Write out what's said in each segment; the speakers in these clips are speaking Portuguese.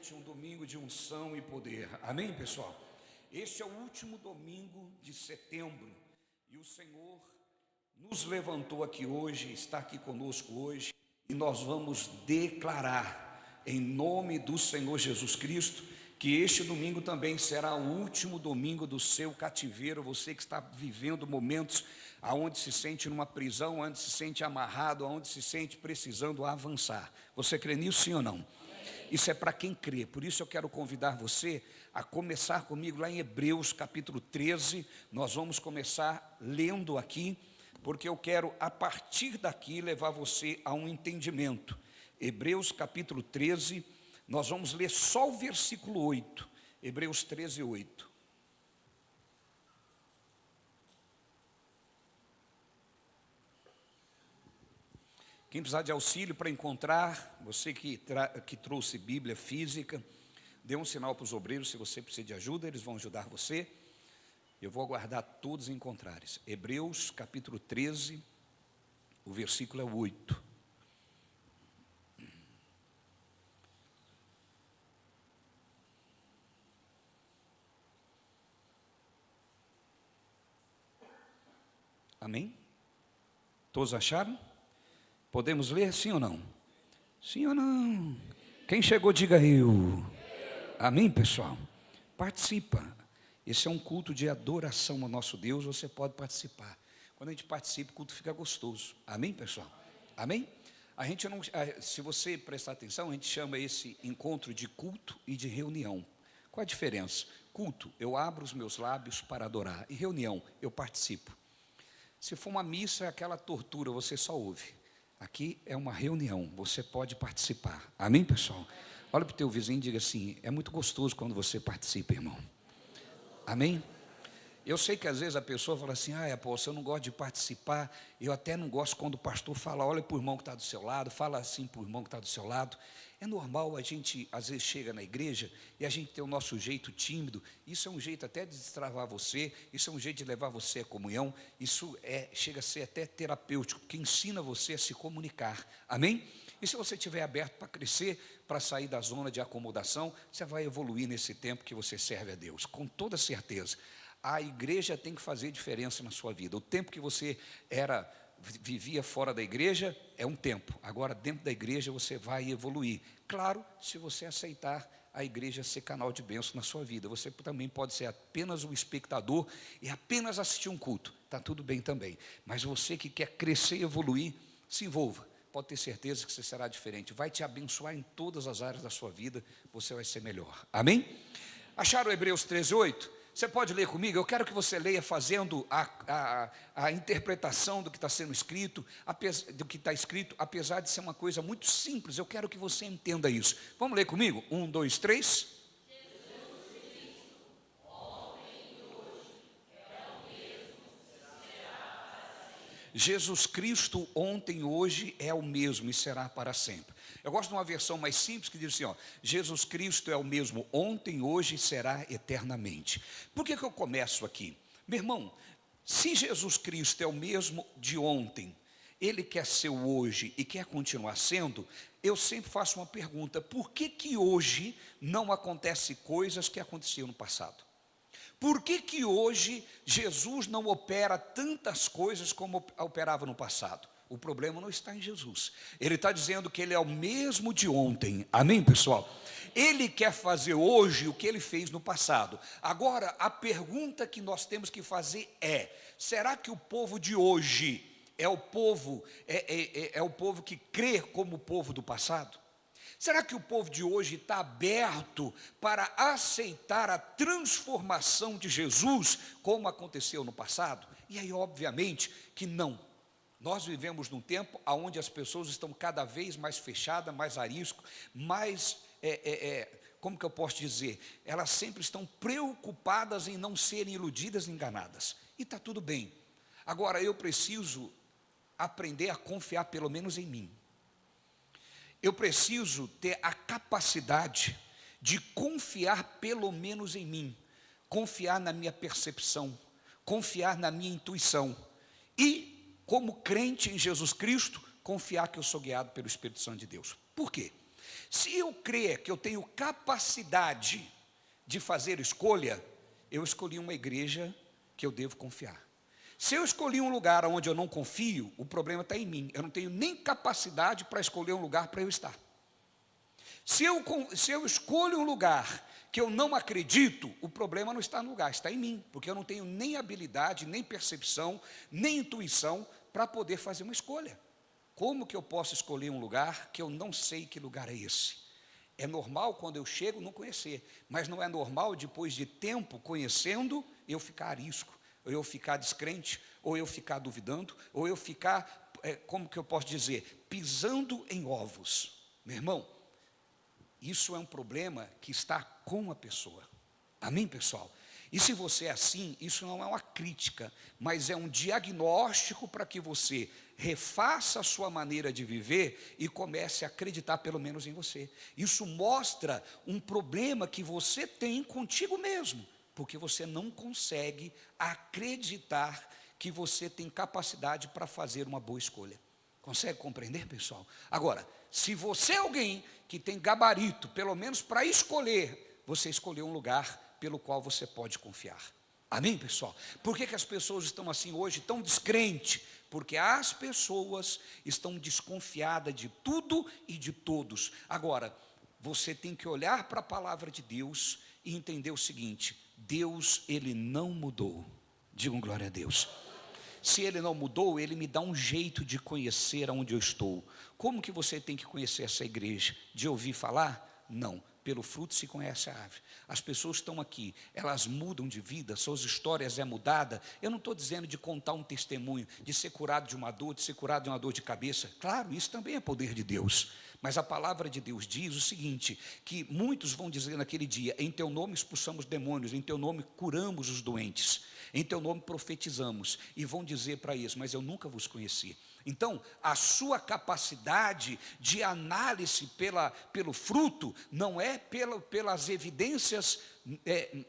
noite, um domingo de unção e poder. Amém, pessoal? Este é o último domingo de setembro e o Senhor nos levantou aqui hoje, está aqui conosco hoje, e nós vamos declarar, em nome do Senhor Jesus Cristo, que este domingo também será o último domingo do seu cativeiro. Você que está vivendo momentos aonde se sente numa prisão, onde se sente amarrado, onde se sente precisando avançar. Você crê nisso, sim ou não? Isso é para quem crê. Por isso eu quero convidar você a começar comigo lá em Hebreus capítulo 13. Nós vamos começar lendo aqui, porque eu quero a partir daqui levar você a um entendimento. Hebreus capítulo 13, nós vamos ler só o versículo 8. Hebreus 13, 8. Quem precisar de auxílio para encontrar, você que trouxe Bíblia física, dê um sinal para os obreiros. Se você precisa de ajuda, eles vão ajudar você. Eu vou aguardar todos encontrarem. Hebreus capítulo 13, o versículo é 8. Amém? Todos acharam? Podemos ler, sim ou não? Sim ou não? Quem chegou, diga eu. Amém, pessoal? Participa. Esse é um culto de adoração ao nosso Deus, você pode participar. Quando a gente participa, o culto fica gostoso. Amém, pessoal? Amém? A gente não, se você prestar atenção, a gente chama esse encontro de culto e de reunião. Qual a diferença? Culto, eu abro os meus lábios para adorar. E reunião, eu participo. Se for uma missa, é aquela tortura, você só ouve. Aqui é uma reunião, você pode participar. Amém, pessoal? Olha para o teu vizinho e diga assim: é muito gostoso quando você participa, irmão. Amém? Eu sei que às vezes a pessoa fala assim: apóstolo, eu não gosto de participar. Eu até não gosto quando o pastor fala, olha para o irmão que está do seu lado, fala assim para o irmão que está do seu lado. É normal, a gente às vezes chega na igreja e a gente tem o nosso jeito tímido. Isso é um jeito até de destravar você, isso é um jeito de levar você à comunhão. Isso chega a ser até terapêutico, porque ensina você a se comunicar. Amém? E se você estiver aberto para crescer, para sair da zona de acomodação, você vai evoluir nesse tempo que você serve a Deus, com toda certeza. A igreja tem que fazer diferença na sua vida. O tempo que você vivia fora da igreja é um tempo. Agora, dentro da igreja, você vai evoluir. Claro, se você aceitar a igreja ser canal de bênção na sua vida. Você também pode ser apenas um espectador e apenas assistir um culto. Está tudo bem também. Mas você que quer crescer e evoluir, se envolva. Pode ter certeza que você será diferente. Vai te abençoar em todas as áreas da sua vida. Você vai ser melhor. Amém? Acharam Hebreus 13, 8? Você pode ler comigo? Eu quero que você leia fazendo a interpretação do que está sendo escrito, do que está escrito, apesar de ser uma coisa muito simples. Eu quero que você entenda isso. Vamos ler comigo? 1, 2, 3. Jesus Cristo ontem, hoje é o mesmo e será para sempre. Eu gosto de uma versão mais simples que diz assim, Jesus Cristo é o mesmo ontem, hoje e será eternamente. Por que eu começo aqui? Meu irmão, se Jesus Cristo é o mesmo de ontem, Ele quer ser o hoje e quer continuar sendo, eu sempre faço uma pergunta: por que hoje não acontecem coisas que aconteciam no passado? Por que hoje Jesus não opera tantas coisas como operava no passado? O problema não está em Jesus. Ele está dizendo que Ele é o mesmo de ontem. Amém, pessoal? Ele quer fazer hoje o que Ele fez no passado. Agora, a pergunta que nós temos que fazer é: será que o povo de hoje é o povo que crê como o povo do passado? Será que o povo de hoje está aberto para aceitar a transformação de Jesus, como aconteceu no passado? E aí, obviamente, que não. Nós vivemos num tempo onde as pessoas estão cada vez mais fechadas, mais arisco, mais, como que eu posso dizer? Elas sempre estão preocupadas em não serem iludidas, enganadas. E está tudo bem. Agora, eu preciso aprender a confiar pelo menos em mim. Eu preciso ter a capacidade de confiar pelo menos em mim, confiar na minha percepção, confiar na minha intuição e, como crente em Jesus Cristo, confiar que eu sou guiado pelo Espírito Santo de Deus. Por quê? Se eu crer que eu tenho capacidade de fazer escolha, eu escolhi uma igreja que eu devo confiar. Se eu escolhi um lugar onde eu não confio, o problema está em mim. Eu não tenho nem capacidade para escolher um lugar para eu estar. Se eu escolho um lugar que eu não acredito, o problema não está no lugar, está em mim, porque eu não tenho nem habilidade, nem percepção, nem intuição para poder fazer uma escolha. Como que eu posso escolher um lugar que eu não sei que lugar é esse? É normal quando eu chego não conhecer, mas não é normal depois de tempo conhecendo eu ficar arisco, ou eu ficar descrente, ou eu ficar duvidando, ou eu ficar, como que eu posso dizer, pisando em ovos. Meu irmão, isso é um problema que está com a pessoa. Amém, pessoal? E se você é assim, isso não é uma crítica, mas é um diagnóstico para que você refaça a sua maneira de viver e comece a acreditar pelo menos em você. Isso mostra um problema que você tem contigo mesmo, porque você não consegue acreditar que você tem capacidade para fazer uma boa escolha. Consegue compreender, pessoal? Agora, se você é alguém que tem gabarito, pelo menos para escolher, você escolheu um lugar pelo qual você pode confiar. Amém, pessoal? Por que as pessoas estão assim hoje, tão descrentes? Porque as pessoas estão desconfiadas de tudo e de todos. Agora, você tem que olhar para a palavra de Deus e entender o seguinte: Deus, Ele não mudou. Digam glória a Deus. Se Ele não mudou, Ele me dá um jeito de conhecer aonde eu estou. Como que você tem que conhecer essa igreja? De ouvir falar? Não. Pelo fruto se conhece a árvore. As pessoas estão aqui, elas mudam de vida, suas histórias é mudada. Eu não estou dizendo de contar um testemunho, de ser curado de uma dor, de ser curado de uma dor de cabeça. Claro, isso também é poder de Deus. Mas a palavra de Deus diz o seguinte, que muitos vão dizer naquele dia: em teu nome expulsamos demônios, em teu nome curamos os doentes, em teu nome profetizamos. E vão dizer para isso: mas eu nunca vos conheci. Então, a sua capacidade de análise pelo fruto não é pelas evidências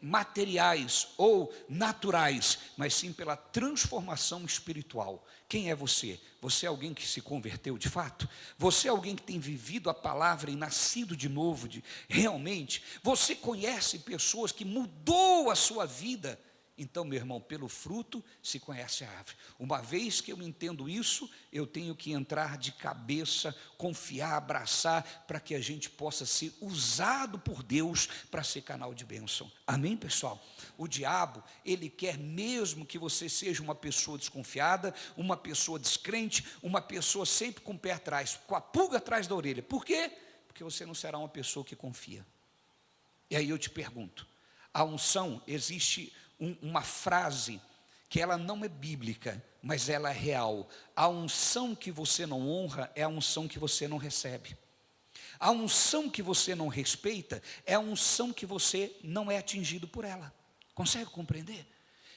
materiais ou naturais, mas sim pela transformação espiritual. Quem é você? Você é alguém que se converteu de fato? Você é alguém que tem vivido a palavra e nascido de novo, realmente? Você conhece pessoas que mudou a sua vida? Então, meu irmão, pelo fruto se conhece a árvore. Uma vez que eu entendo isso, eu tenho que entrar de cabeça, confiar, abraçar, para que a gente possa ser usado por Deus para ser canal de bênção. Amém, pessoal? O diabo, ele quer mesmo que você seja uma pessoa desconfiada, uma pessoa descrente, uma pessoa sempre com o pé atrás, com a pulga atrás da orelha. Por quê? Porque você não será uma pessoa que confia. E aí eu te pergunto, a unção, existe uma frase que ela não é bíblica, mas ela é real. A unção que você não honra é a unção que você não recebe. A unção que você não respeita é a unção que você não é atingido por ela. Consegue compreender?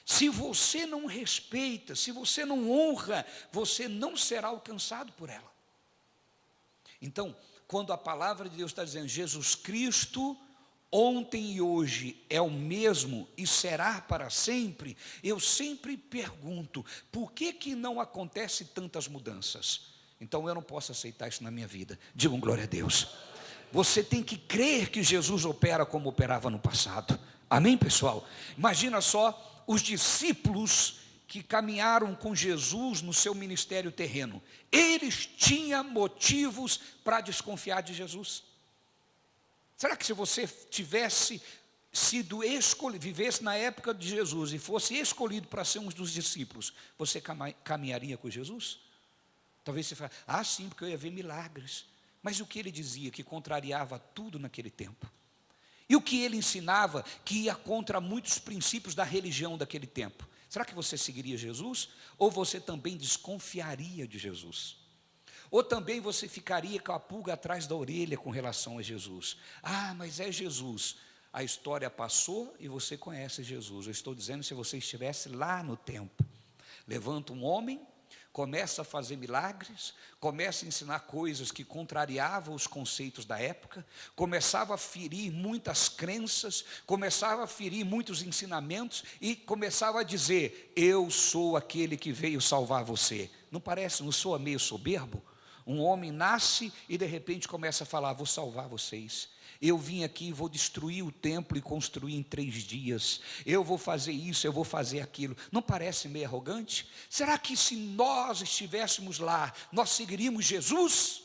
Se você não respeita, se você não honra, você não será alcançado por ela. Então, quando a palavra de Deus está dizendo Jesus Cristo ontem e hoje é o mesmo e será para sempre, eu sempre pergunto, por que não acontece tantas mudanças? Então eu não posso aceitar isso na minha vida. Digam glória a Deus. Você tem que crer que Jesus opera como operava no passado. Amém, pessoal? Imagina só os discípulos que caminharam com Jesus no seu ministério terreno. Eles tinham motivos para desconfiar de Jesus. Será que se você tivesse sido escolhido, vivesse na época de Jesus e fosse escolhido para ser um dos discípulos, você caminharia com Jesus? Talvez você fale, sim, porque eu ia ver milagres. Mas o que ele dizia que contrariava tudo naquele tempo? E o que ele ensinava que ia contra muitos princípios da religião daquele tempo? Será que você seguiria Jesus? Ou você também desconfiaria de Jesus? Ou também você ficaria com a pulga atrás da orelha com relação a Jesus? Mas é Jesus. A história passou e você conhece Jesus. Eu estou dizendo, se você estivesse lá no templo, levanta um homem, começa a fazer milagres, começa a ensinar coisas que contrariavam os conceitos da época, começava a ferir muitas crenças, começava a ferir muitos ensinamentos e começava a dizer, eu sou aquele que veio salvar você. Não parece, não soa meio soberbo? Um homem nasce e de repente começa a falar: vou salvar vocês. Eu vim aqui e vou destruir o templo e construir em 3 dias. Eu vou fazer isso, eu vou fazer aquilo. Não parece meio arrogante? Será que se nós estivéssemos lá, nós seguiríamos Jesus?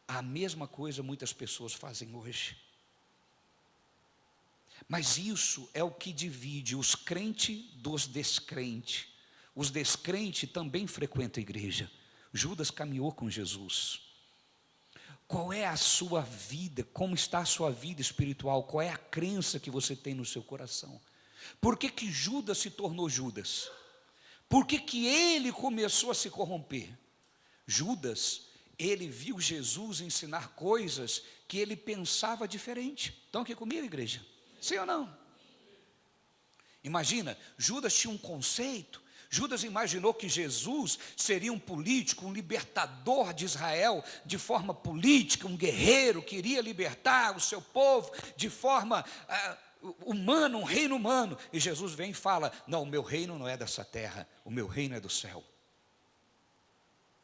A mesma coisa muitas pessoas fazem hoje. Mas isso é o que divide os crentes dos descrentes. Os descrentes também frequentam a igreja. Judas caminhou com Jesus. Qual é a sua vida? Como está a sua vida espiritual? Qual é a crença que você tem no seu coração? Por que Judas se tornou Judas? Por que ele começou a se corromper? Judas, ele viu Jesus ensinar coisas que ele pensava diferente. Estão aqui comigo, igreja? Sim ou não? Imagina, Judas tinha um conceito. Judas imaginou que Jesus seria um político, um libertador de Israel de forma política, um guerreiro que iria libertar o seu povo de forma humana, um reino humano. E Jesus vem e fala: não, o meu reino não é dessa terra, o meu reino é do céu.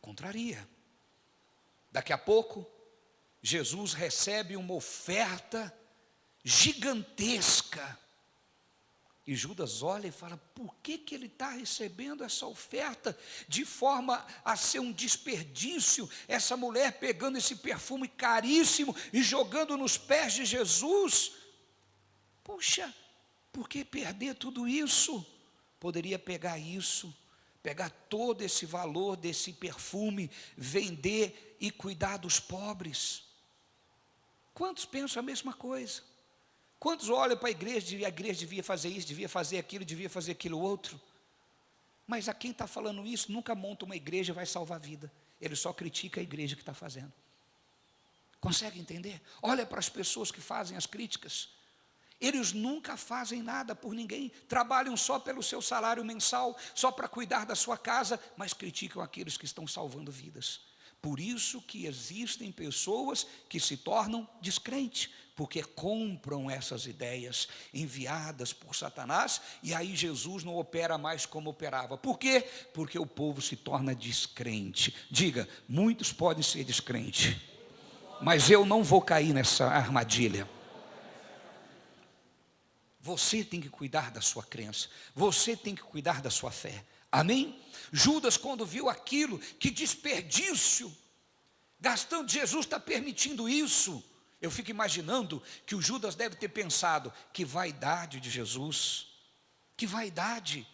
Contraria. Daqui a pouco, Jesus recebe uma oferta gigantesca. E Judas olha e fala: por que ele está recebendo essa oferta de forma a ser um desperdício? Essa mulher pegando esse perfume caríssimo e jogando nos pés de Jesus. Puxa, por que perder tudo isso? Poderia pegar isso, pegar todo esse valor desse perfume, vender e cuidar dos pobres. Quantos pensam a mesma coisa? Quantos olham para a igreja devia fazer isso, devia fazer aquilo outro? Mas a quem está falando isso, nunca monta uma igreja e vai salvar a vida. Ele só critica a igreja que está fazendo. Consegue entender? Olha para as pessoas que fazem as críticas. Eles nunca fazem nada por ninguém, trabalham só pelo seu salário mensal, só para cuidar da sua casa, mas criticam aqueles que estão salvando vidas. Por isso que existem pessoas que se tornam descrentes, porque compram essas ideias enviadas por Satanás, e aí Jesus não opera mais como operava. Por quê? Porque o povo se torna descrente. Diga: muitos podem ser descrentes, mas eu não vou cair nessa armadilha. Você tem que cuidar da sua crença, você tem que cuidar da sua fé. Amém? Judas, quando viu aquilo, que desperdício, gastando, Jesus está permitindo isso. Eu fico imaginando que o Judas deve ter pensado: que vaidade de Jesus, que vaidade.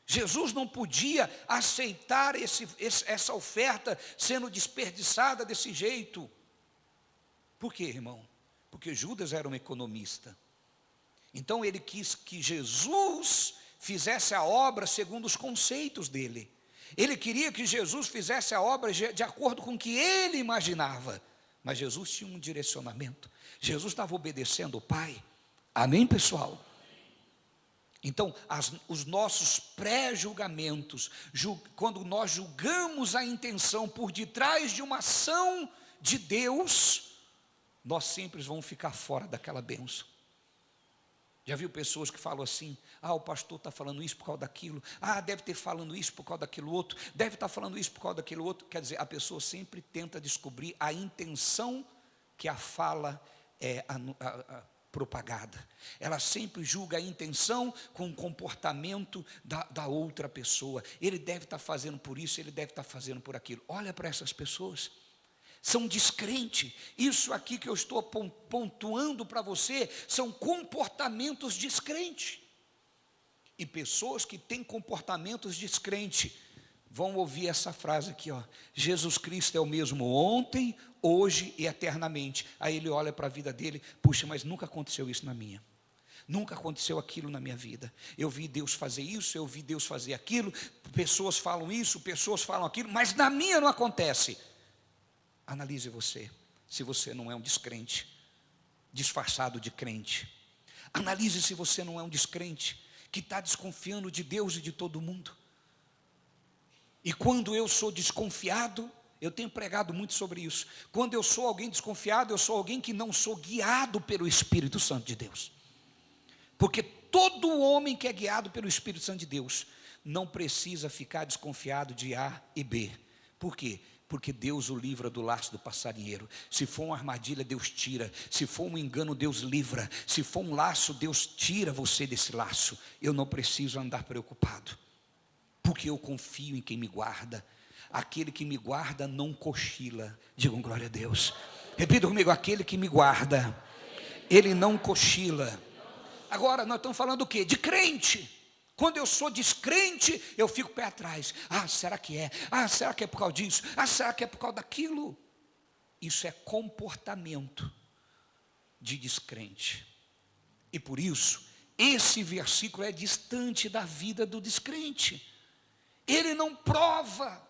Jesus não podia aceitar essa oferta sendo desperdiçada desse jeito. Por quê, irmão? Porque Judas era um economista. Então ele quis que Jesus fizesse a obra segundo os conceitos dele. Ele queria que Jesus fizesse a obra de acordo com o que ele imaginava. Mas Jesus tinha um direcionamento. Jesus estava obedecendo o Pai. Amém, pessoal? Então, os nossos pré-julgamentos, quando nós julgamos a intenção por detrás de uma ação de Deus, nós sempre vamos ficar fora daquela bênção. Já viu pessoas que falam assim: o pastor está falando isso por causa daquilo, deve ter falando isso por causa daquilo outro, deve estar falando isso por causa daquilo outro. Quer dizer, a pessoa sempre tenta descobrir a intenção que a fala é propagada. Ela sempre julga a intenção com o comportamento da outra pessoa. Ele deve estar fazendo por isso, ele deve estar fazendo por aquilo. Olha para essas pessoas. São descrentes. Isso aqui que eu estou pontuando para você são comportamentos descrentes. E pessoas que têm comportamentos descrentes vão ouvir essa frase aqui, Jesus Cristo é o mesmo ontem, hoje e eternamente. Aí ele olha para a vida dele: puxa, mas nunca aconteceu isso na minha. Nunca aconteceu aquilo na minha vida. Eu vi Deus fazer isso, eu vi Deus fazer aquilo. Pessoas falam isso, pessoas falam aquilo, mas na minha não acontece. Analise você, se você não é um descrente, disfarçado de crente. Analise se você não é um descrente, que está desconfiando de Deus e de todo mundo. E quando eu sou desconfiado, eu tenho pregado muito sobre isso. Quando eu sou alguém desconfiado, eu sou alguém que não sou guiado pelo Espírito Santo de Deus. Porque todo homem que é guiado pelo Espírito Santo de Deus não precisa ficar desconfiado de A e B. Por quê? Porque Deus o livra do laço do passarinheiro. Se for uma armadilha, Deus tira. Se for um engano, Deus livra. Se for um laço, Deus tira você desse laço. Eu não preciso andar preocupado, porque eu confio em quem me guarda. Aquele que me guarda não cochila. Digam glória a Deus. Repita comigo: aquele que me guarda, ele não cochila. Agora nós estamos falando do quê? De crente. Quando eu sou descrente, eu fico pé atrás. Será que é? Será que é por causa disso? Será que é por causa daquilo? Isso é comportamento de descrente. E por isso, esse versículo é distante da vida do descrente. Ele não prova.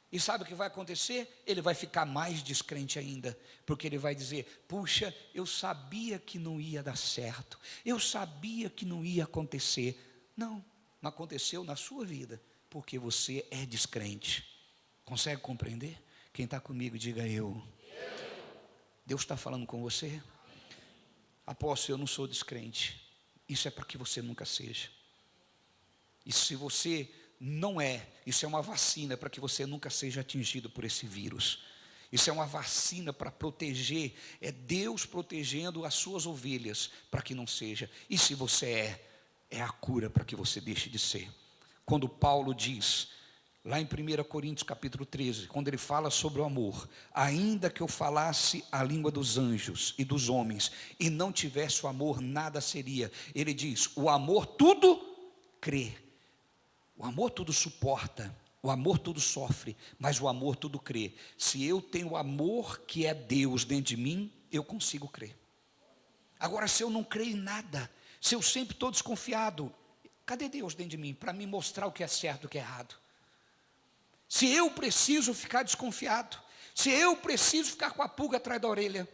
E sabe o que vai acontecer? Ele vai ficar mais descrente ainda, porque ele vai dizer: puxa, eu sabia que não ia dar certo, eu sabia que não ia acontecer. Não aconteceu na sua vida, porque você é descrente. Consegue compreender? Quem está comigo, diga eu. Deus está falando com você. Apóstolo, eu não sou descrente. Isso é para que você nunca seja. E se você não é, isso é uma vacina para que você nunca seja atingido por esse vírus. Isso é uma vacina para proteger, é Deus protegendo as suas ovelhas para que não seja. E se você é a cura para que você deixe de ser. Quando Paulo diz, lá em 1 Coríntios capítulo 13, quando ele fala sobre o amor: ainda que eu falasse a língua dos anjos e dos homens, e não tivesse o amor, nada seria. Ele diz: o amor tudo crê, o amor tudo suporta, o amor tudo sofre, mas o amor tudo crê. Se eu tenho o amor que é Deus dentro de mim, eu consigo crer. Agora, se eu não creio em nada, se eu sempre estou desconfiado, cadê Deus dentro de mim para me mostrar o que é certo e o que é errado? Se eu preciso ficar desconfiado, se eu preciso ficar com a pulga atrás da orelha,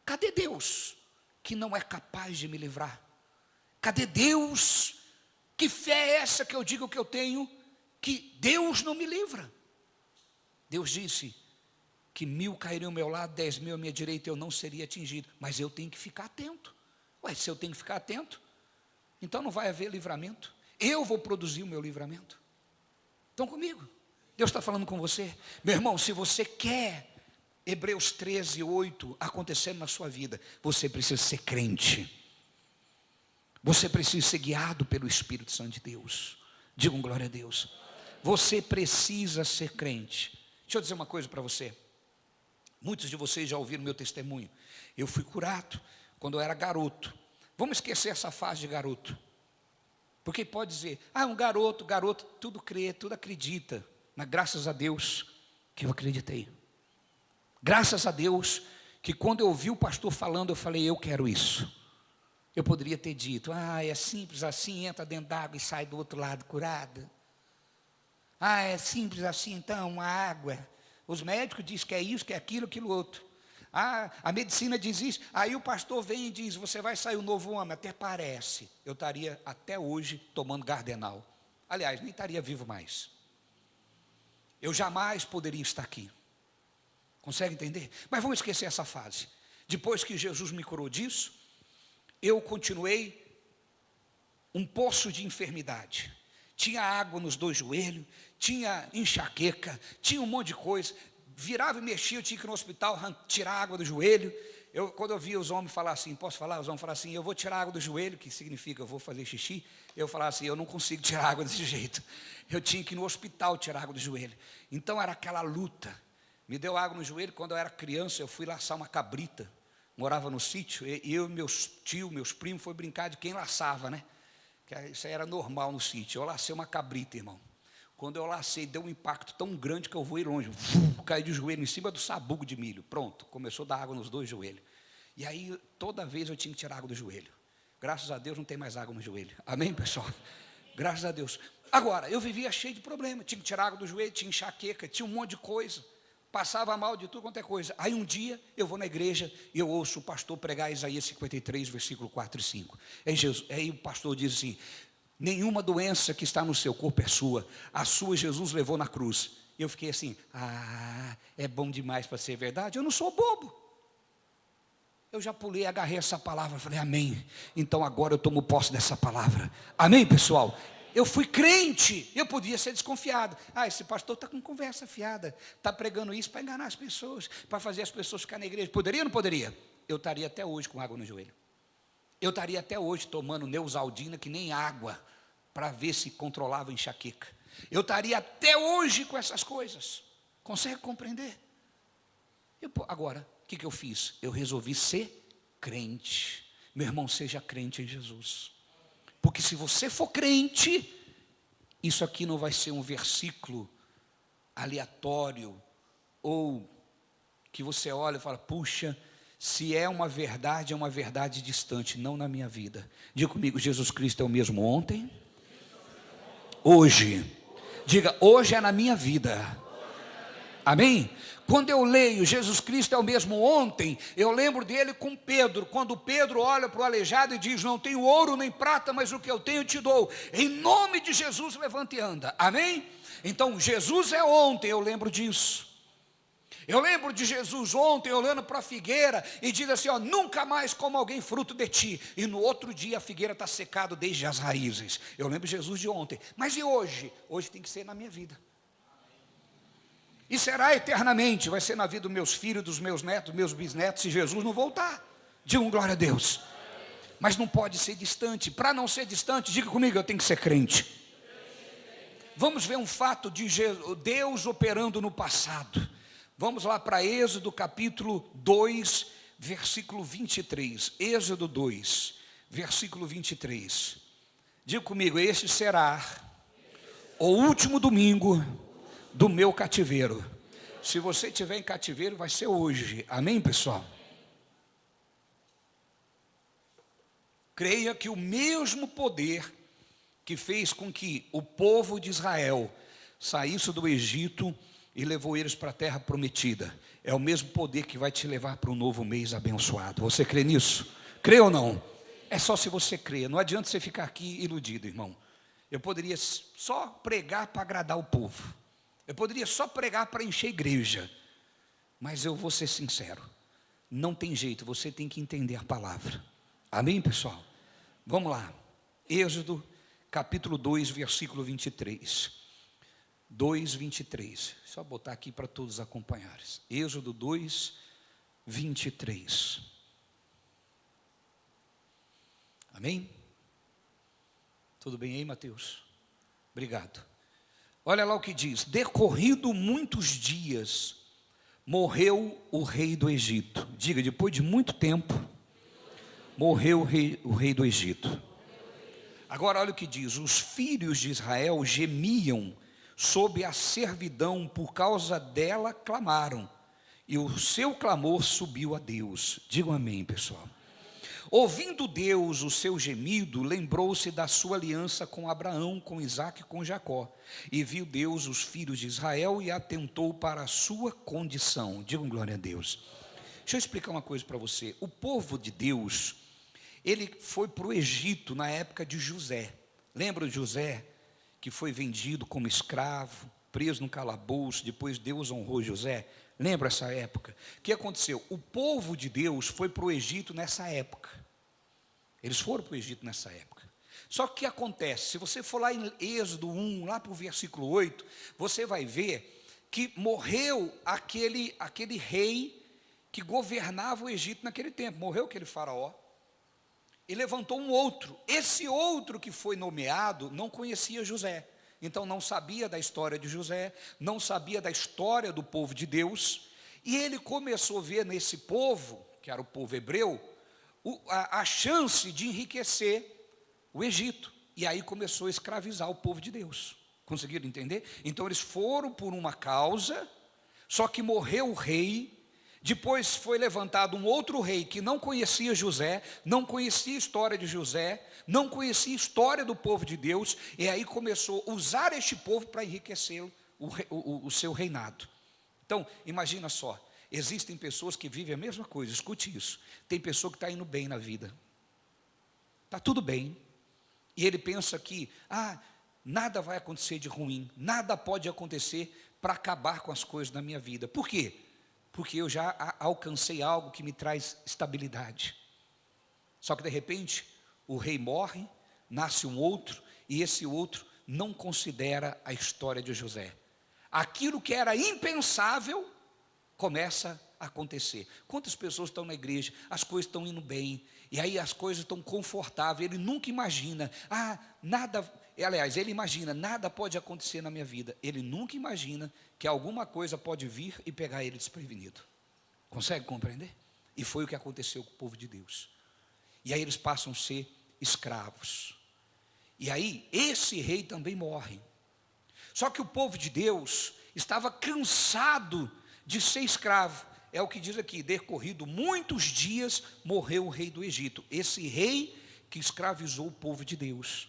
cadê Deus que não é capaz de me livrar? Cadê Deus? Que fé é essa que eu digo que eu tenho, que Deus não me livra? Deus disse que 1000 cairiam ao meu lado, 10.000 à minha direita, eu não seria atingido. Mas eu tenho que ficar atento. Se eu tenho que ficar atento, então não vai haver livramento. Eu vou produzir o meu livramento. Estão comigo? Deus está falando com você. Meu irmão, se você quer Hebreus 13:8 acontecendo na sua vida, você precisa ser crente. Você precisa ser guiado pelo Espírito Santo de Deus. Digam glória a Deus. Você precisa ser crente. Deixa eu dizer uma coisa para você. Muitos de vocês já ouviram meu testemunho. Eu fui curado quando eu era garoto. Vamos esquecer essa fase de garoto. Porque pode dizer: um garoto tudo crê, tudo acredita. Mas graças a Deus que eu acreditei. Graças a Deus que quando eu ouvi o pastor falando, eu falei: eu quero isso. Eu poderia ter dito: é simples assim, entra dentro d'água e sai do outro lado curado. É simples assim, então, uma água. Os médicos dizem que é isso, que é aquilo, aquilo outro. A medicina diz isso. Aí o pastor vem e diz: você vai sair um novo homem. Até parece. Eu estaria até hoje tomando Gardenal. Aliás, nem estaria vivo mais. Eu jamais poderia estar aqui. Consegue entender? Mas vamos esquecer essa fase. Depois que Jesus me curou disso, eu continuei um poço de enfermidade. Tinha água nos 2 joelhos, tinha enxaqueca, tinha um monte de coisa. Virava e mexia, eu tinha que ir no hospital tirar a água do joelho. Quando eu via os homens falar assim, posso falar? Os homens falaram assim: eu vou tirar a água do joelho, que significa eu vou fazer xixi. Eu falava assim: eu não consigo tirar a água desse jeito. Eu tinha que ir no hospital tirar a água do joelho. Então era aquela luta. Me deu água no joelho. Quando eu era criança, eu fui laçar uma cabrita. Morava no sítio, e eu, meus tios, meus primos, foi brincar de quem laçava, né? Isso aí era normal no sítio. Eu lacei uma cabrita, irmão. Quando eu lacei, deu um impacto tão grande que eu voei longe. Caí de joelho em cima do sabugo de milho. Pronto, começou a dar água nos 2 joelhos. E aí, toda vez eu tinha que tirar água do joelho. Graças a Deus não tem mais água no joelho. Amém, pessoal? Graças a Deus. Agora, eu vivia cheio de problema. Tinha que tirar água do joelho, tinha enxaqueca, tinha um monte de coisa. Passava mal de tudo quanto é coisa. Aí um dia, eu vou na igreja e eu ouço o pastor pregar Isaías 53, versículo 4 e 5. Aí o pastor diz assim: nenhuma doença que está no seu corpo é sua. A sua Jesus levou na cruz. E eu fiquei assim: é bom demais para ser verdade. Eu não sou bobo. Eu já pulei, agarrei essa palavra, falei: amém. Então agora eu tomo posse dessa palavra. Amém, pessoal? eu fui crente, eu podia ser desconfiado. Esse pastor está com conversa fiada, está pregando isso para enganar as pessoas, para fazer as pessoas ficarem na igreja. Poderia ou não poderia? Eu estaria até hoje com água no joelho. Eu estaria até hoje tomando Neosaldina, que nem água, para ver se controlava a enxaqueca. Eu estaria até hoje com essas coisas. Consegue compreender? Agora, o que eu fiz? Eu resolvi ser crente. Meu irmão, seja crente em Jesus. Porque se você for crente, isso aqui não vai ser um versículo aleatório, ou que você olha e fala, puxa, se é uma verdade distante, não na minha vida. Diga comigo, Jesus Cristo é o mesmo ontem, hoje. Diga, hoje é na minha vida. Amém? Quando eu leio Jesus Cristo é o mesmo ontem, eu lembro dele com Pedro, quando Pedro olha para o aleijado e diz, não tenho ouro nem prata, mas o que eu tenho te dou, em nome de Jesus levanta e anda, amém? Então Jesus é ontem, eu lembro disso. Eu lembro de Jesus ontem olhando para a figueira e diz assim, nunca mais como alguém fruto de ti, e no outro dia a figueira está secada desde as raízes. Eu lembro de Jesus de ontem, mas e hoje? Hoje tem que ser na minha vida. E será eternamente, vai ser na vida dos meus filhos, dos meus netos, dos meus bisnetos, se Jesus não voltar. Diga glória a Deus. Mas não pode ser distante. Para não ser distante, diga comigo, eu tenho que ser crente. Vamos ver um fato de Deus operando no passado. Vamos lá para Êxodo capítulo 2, versículo 23. Êxodo 2, versículo 23. Diga comigo, este será o último domingo do meu cativeiro. Se você estiver em cativeiro, vai ser hoje. Amém, pessoal? Creia que o mesmo poder que fez com que o povo de Israel saísse do Egito e levou eles para a terra prometida, é o mesmo poder que vai te levar para um novo mês abençoado. Você crê nisso? Crê ou não? É só se você crê. Não adianta você ficar aqui iludido, irmão. Eu poderia só pregar para agradar o povo. Eu poderia só pregar para encher a igreja, mas eu vou ser sincero, não tem jeito, você tem que entender a palavra. Amém, pessoal? Vamos lá, Êxodo capítulo 2, versículo 23. 2, 23, só botar aqui para todos acompanharem. Êxodo 2, 23. Amém? Tudo bem aí, Mateus? Obrigado. Olha lá o que diz, decorrido muitos dias, morreu o rei do Egito. Diga, depois de muito tempo, morreu o rei do Egito. Agora olha o que diz, os filhos de Israel gemiam sob a servidão, por causa dela clamaram, e o seu clamor subiu a Deus. Digam amém, pessoal. Ouvindo Deus o seu gemido, lembrou-se da sua aliança com Abraão, com Isaque e com Jacó. E viu Deus os filhos de Israel e atentou para a sua condição. Digam glória a Deus. Deixa eu explicar uma coisa para você. O povo de Deus, ele foi para o Egito na época de José. Lembra de José, que foi vendido como escravo, preso no calabouço, depois Deus honrou José? Lembra essa época? O que aconteceu? O povo de Deus foi para o Egito nessa época. Eles foram para o Egito nessa época. Só que o que acontece? Se você for lá em Êxodo 1, lá para o versículo 8, você vai ver que morreu aquele rei que governava o Egito naquele tempo. Morreu aquele faraó. E levantou um outro. Esse outro que foi nomeado não conhecia José. Então não sabia da história de José, não sabia da história do povo de Deus, e ele começou a ver nesse povo, que era o povo hebreu, a chance de enriquecer o Egito, e aí começou a escravizar o povo de Deus. Conseguiram entender? Então eles foram por uma causa, só que morreu o rei. Depois foi levantado um outro rei que não conhecia José, não conhecia a história de José, não conhecia a história do povo de Deus, e aí começou a usar este povo para enriquecer o seu reinado. Então, imagina só, existem pessoas que vivem a mesma coisa, escute isso. Tem pessoa que está indo bem na vida, está tudo bem, e ele pensa que, nada vai acontecer de ruim, nada pode acontecer para acabar com as coisas da minha vida. Por quê? Porque eu já alcancei algo que me traz estabilidade. Só que de repente, o rei morre, nasce um outro, e esse outro não considera a história de José. Aquilo que era impensável começa a acontecer. Quantas pessoas estão na igreja, as coisas estão indo bem, e aí as coisas estão confortáveis, ele nunca imagina, nada, aliás, ele imagina, nada pode acontecer na minha vida, ele nunca imagina que alguma coisa pode vir e pegar ele desprevenido. Consegue compreender? E foi o que aconteceu com o povo de Deus. E aí eles passam a ser escravos. E aí esse rei também morre. Só que o povo de Deus estava cansado de ser escravo. É o que diz aqui, decorrido muitos dias, morreu o rei do Egito. Esse rei que escravizou o povo de Deus.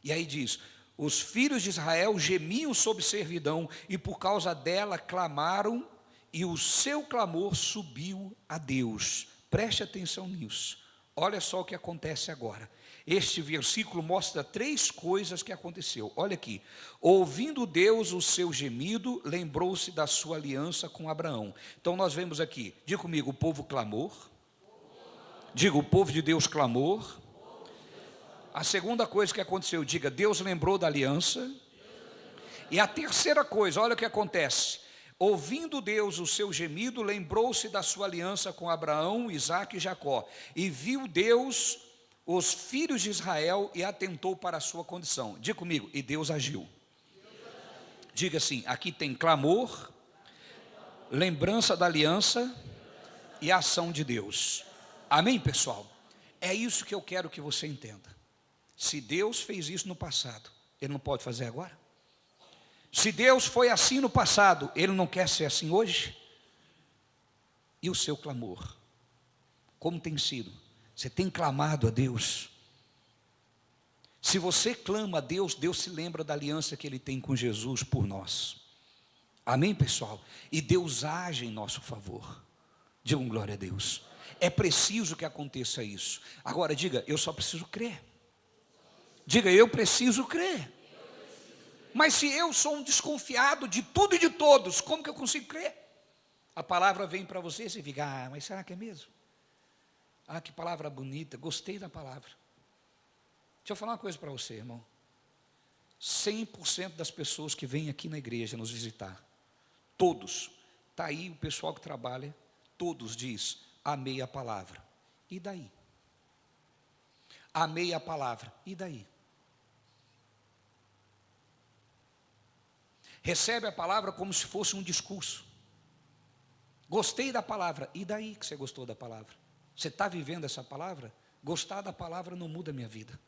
E aí diz, os filhos de Israel gemiam sob servidão, e por causa dela clamaram, e o seu clamor subiu a Deus. Preste atenção nisso. Olha só o que acontece agora. Este versículo mostra 3 coisas que aconteceu. Olha aqui. Ouvindo Deus o seu gemido, lembrou-se da sua aliança com Abraão. Então nós vemos aqui, diga comigo, o povo clamor. Diga, o povo de Deus clamor. A segunda coisa que aconteceu, diga, Deus lembrou da aliança. E a terceira coisa, olha o que acontece. Ouvindo Deus o seu gemido, lembrou-se da sua aliança com Abraão, Isaque e Jacó. E viu Deus os filhos de Israel e atentou para a sua condição. Diga comigo, e Deus agiu. Diga assim, aqui tem clamor, lembrança da aliança e ação de Deus. Amém, pessoal? É isso que eu quero que você entenda. Se Deus fez isso no passado, Ele não pode fazer agora? Se Deus foi assim no passado, Ele não quer ser assim hoje? E o seu clamor? Como tem sido? Você tem clamado a Deus? Se você clama a Deus, Deus se lembra da aliança que Ele tem com Jesus por nós. Amém, pessoal? E Deus age em nosso favor. Digam glória a Deus. É preciso que aconteça isso. Agora diga, eu só preciso crer. Diga, eu preciso crer. Mas se eu sou um desconfiado de tudo e de todos, como que eu consigo crer? A palavra vem para você e você fica, mas será que é mesmo? Que palavra bonita, gostei da palavra. Deixa eu falar uma coisa para você, irmão. 100% das pessoas que vêm aqui na igreja nos visitar, todos, está aí o pessoal que trabalha, todos diz, amei a palavra. E daí? Amei a palavra. E daí? Recebe a palavra como se fosse um discurso. Gostei da palavra. E daí que você gostou da palavra? Você está vivendo essa palavra? Gostar da palavra não muda a minha vida.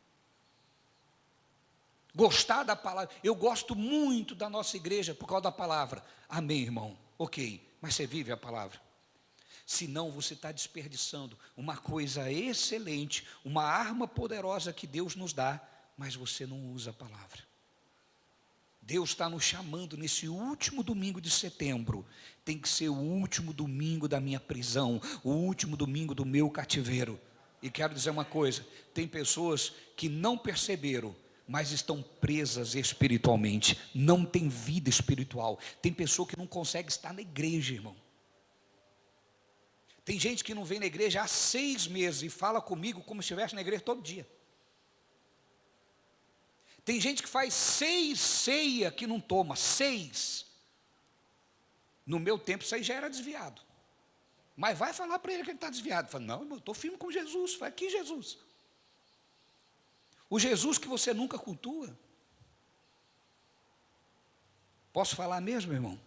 Gostar da palavra, eu gosto muito da nossa igreja por causa da palavra. Amém, irmão? Ok, mas você vive a palavra? Senão você está desperdiçando uma coisa excelente, uma arma poderosa que Deus nos dá, mas você não usa a palavra. Deus está nos chamando nesse último domingo de setembro. Tem que ser o último domingo da minha prisão, o último domingo do meu cativeiro. E quero dizer uma coisa, tem pessoas que não perceberam, mas estão presas espiritualmente, não tem vida espiritual. Tem pessoa que não consegue estar na igreja, irmão. Tem gente que não vem na igreja há 6 meses e fala comigo como se estivesse na igreja todo dia. Tem gente que faz 6 ceias que não toma, 6. No meu tempo isso aí já era desviado. Mas vai falar para ele que ele está desviado. Fala, não, eu estou firme com Jesus. Fala, que Jesus? O Jesus que você nunca cultua. Posso falar mesmo, irmão?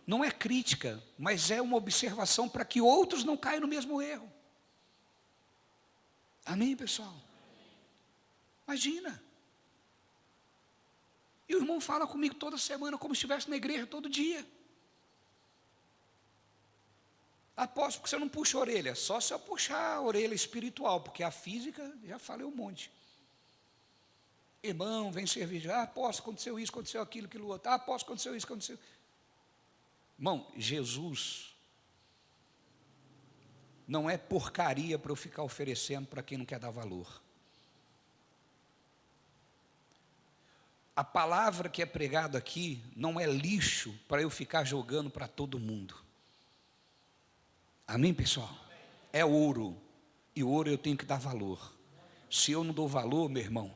Não é crítica, mas é uma observação para que outros não caiam no mesmo erro. Amém, pessoal? Imagina. E o irmão fala comigo toda semana, como se estivesse na igreja todo dia. Apóstolo, porque você não puxa a orelha? Só se eu puxar a orelha espiritual, porque a física, já falei um monte. Irmão, vem servir, apóstolo, aconteceu isso, aconteceu aquilo, aquilo outro. Apóstolo, aconteceu isso, aconteceu. Irmão, Jesus não é porcaria para eu ficar oferecendo para quem não quer dar valor. A palavra que é pregada aqui não é lixo para eu ficar jogando para todo mundo. Amém, pessoal? É ouro. E ouro eu tenho que dar valor. Se eu não dou valor, meu irmão,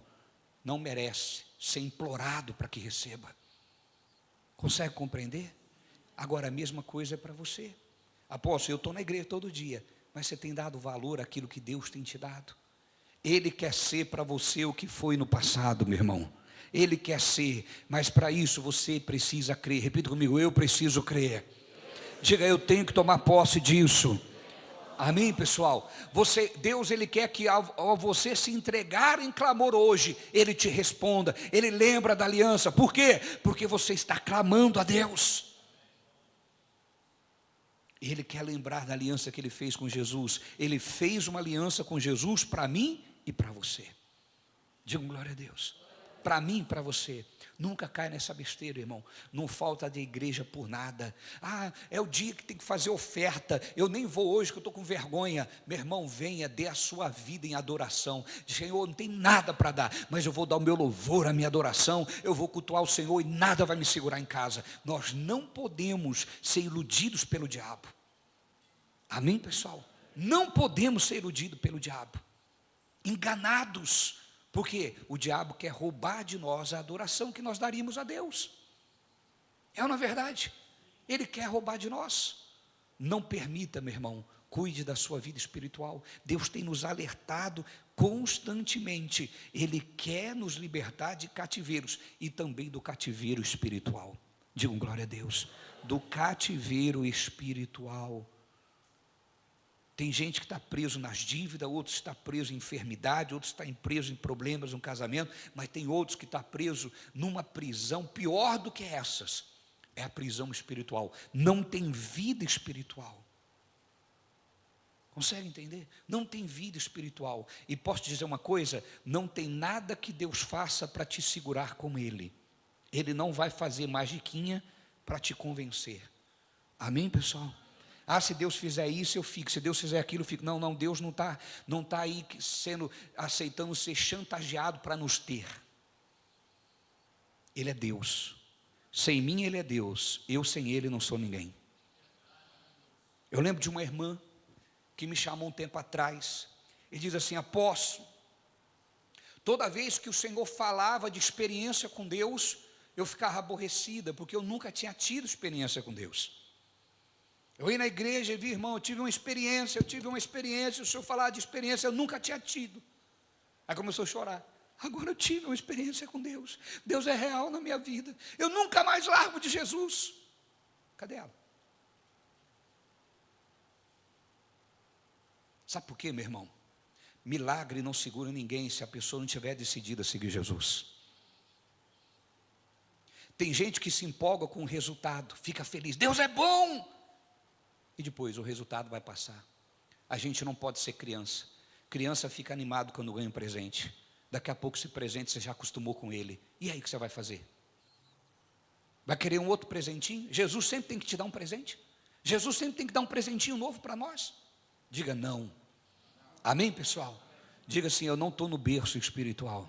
não merece ser implorado para que receba. Consegue compreender? Agora a mesma coisa é para você. Apóstolo, eu estou na igreja todo dia, mas você tem dado valor àquilo que Deus tem te dado? Ele quer ser para você o que foi no passado, meu irmão. Ele quer ser, mas para isso você precisa crer. Repita comigo, eu preciso crer. Diga, eu tenho que tomar posse disso. Amém, pessoal? Deus, Ele quer que ao você se entregar em clamor hoje, Ele te responda, Ele lembra da aliança. Por quê? Porque você está clamando a Deus. Ele quer lembrar da aliança que Ele fez com Jesus. Ele fez uma aliança com Jesus para mim e para você. Digam glória a Deus. Para mim e para você. Nunca cai nessa besteira, irmão. Não falta de igreja por nada. É o dia que tem que fazer oferta. Eu nem vou hoje que eu estou com vergonha. Meu irmão, venha, dê a sua vida em adoração. Diz, Senhor, não tem nada para dar, mas eu vou dar o meu louvor, a minha adoração. Eu vou cultuar o Senhor e nada vai me segurar em casa. Nós não podemos ser iludidos pelo diabo. Amém, pessoal? Não podemos ser iludidos pelo diabo. Enganados. Porque o diabo quer roubar de nós a adoração que nós daríamos a Deus. É ou não é verdade? Ele quer roubar de nós. Não permita, meu irmão, cuide da sua vida espiritual. Deus tem nos alertado constantemente. Ele quer nos libertar de cativeiros e também do cativeiro espiritual. Digam glória a Deus. Do cativeiro espiritual. Tem gente que está preso nas dívidas, outros está preso em enfermidade, outros está preso em problemas no casamento, mas tem outros que está preso numa prisão pior do que essas. É a prisão espiritual. Não tem vida espiritual. Consegue entender? Não tem vida espiritual. E posso te dizer uma coisa, não tem nada que Deus faça para te segurar como Ele. Ele não vai fazer magiquinha para te convencer. Amém, pessoal? Se Deus fizer isso, eu fico. Se Deus fizer aquilo, eu fico. Não, Deus não tá aí aceitando ser chantageado para nos ter. Ele é Deus. Sem mim Ele é Deus. Eu sem Ele não sou ninguém. Eu lembro de uma irmã que me chamou um tempo atrás. E diz assim, apóstolo, toda vez que o Senhor falava de experiência com Deus, eu ficava aborrecida, porque eu nunca tinha tido experiência com Deus. Eu ia na igreja e vi, irmão, eu tive uma experiência, o senhor falar de experiência, eu nunca tinha tido. Aí começou a chorar. Agora eu tive uma experiência com Deus. Deus é real na minha vida. Eu nunca mais largo de Jesus. Cadê ela? Sabe por quê, meu irmão? Milagre não segura ninguém se a pessoa não tiver decidida a seguir Jesus. Tem gente que se empolga com o resultado, fica feliz, Deus é bom. E depois o resultado vai passar. A gente não pode ser criança. Criança fica animado quando ganha um presente. Daqui a pouco esse presente você já acostumou com ele. E aí o que você vai fazer? Vai querer um outro presentinho? Jesus sempre tem que te dar um presente. Jesus sempre tem que dar um presentinho novo para nós. Diga não. Amém, pessoal? Diga assim, eu não estou no berço espiritual.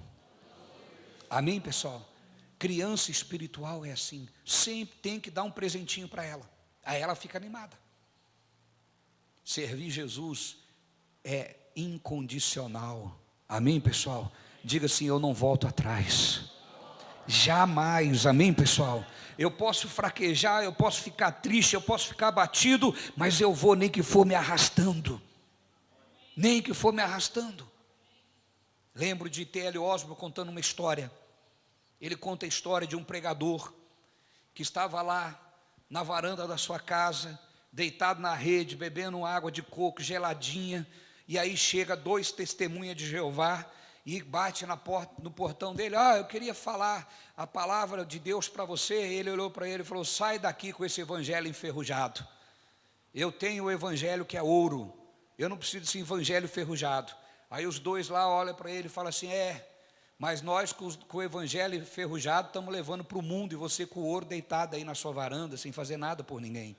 Amém, pessoal? Criança espiritual é assim. Sempre tem que dar um presentinho para ela. Aí ela fica animada. Servir Jesus é incondicional. Amém, pessoal? Diga assim, eu não volto atrás. Jamais, amém, pessoal? Eu posso fraquejar, eu posso ficar triste, eu posso ficar abatido, mas eu vou nem que for me arrastando. Nem que for me arrastando. Lembro de T.L. Osborne contando uma história. Ele conta a história de um pregador que estava lá na varanda da sua casa, deitado na rede, bebendo água de coco geladinha, e aí chega 2 testemunhas de Jeová, e bate no portão dele, eu queria falar a palavra de Deus para você. Ele olhou para ele e falou, sai daqui com esse evangelho enferrujado, eu tenho o evangelho que é ouro, eu não preciso desse evangelho enferrujado. Aí os dois lá olham para ele e falam assim, mas nós com o evangelho enferrujado estamos levando para o mundo, e você com o ouro deitado aí na sua varanda, sem fazer nada por ninguém.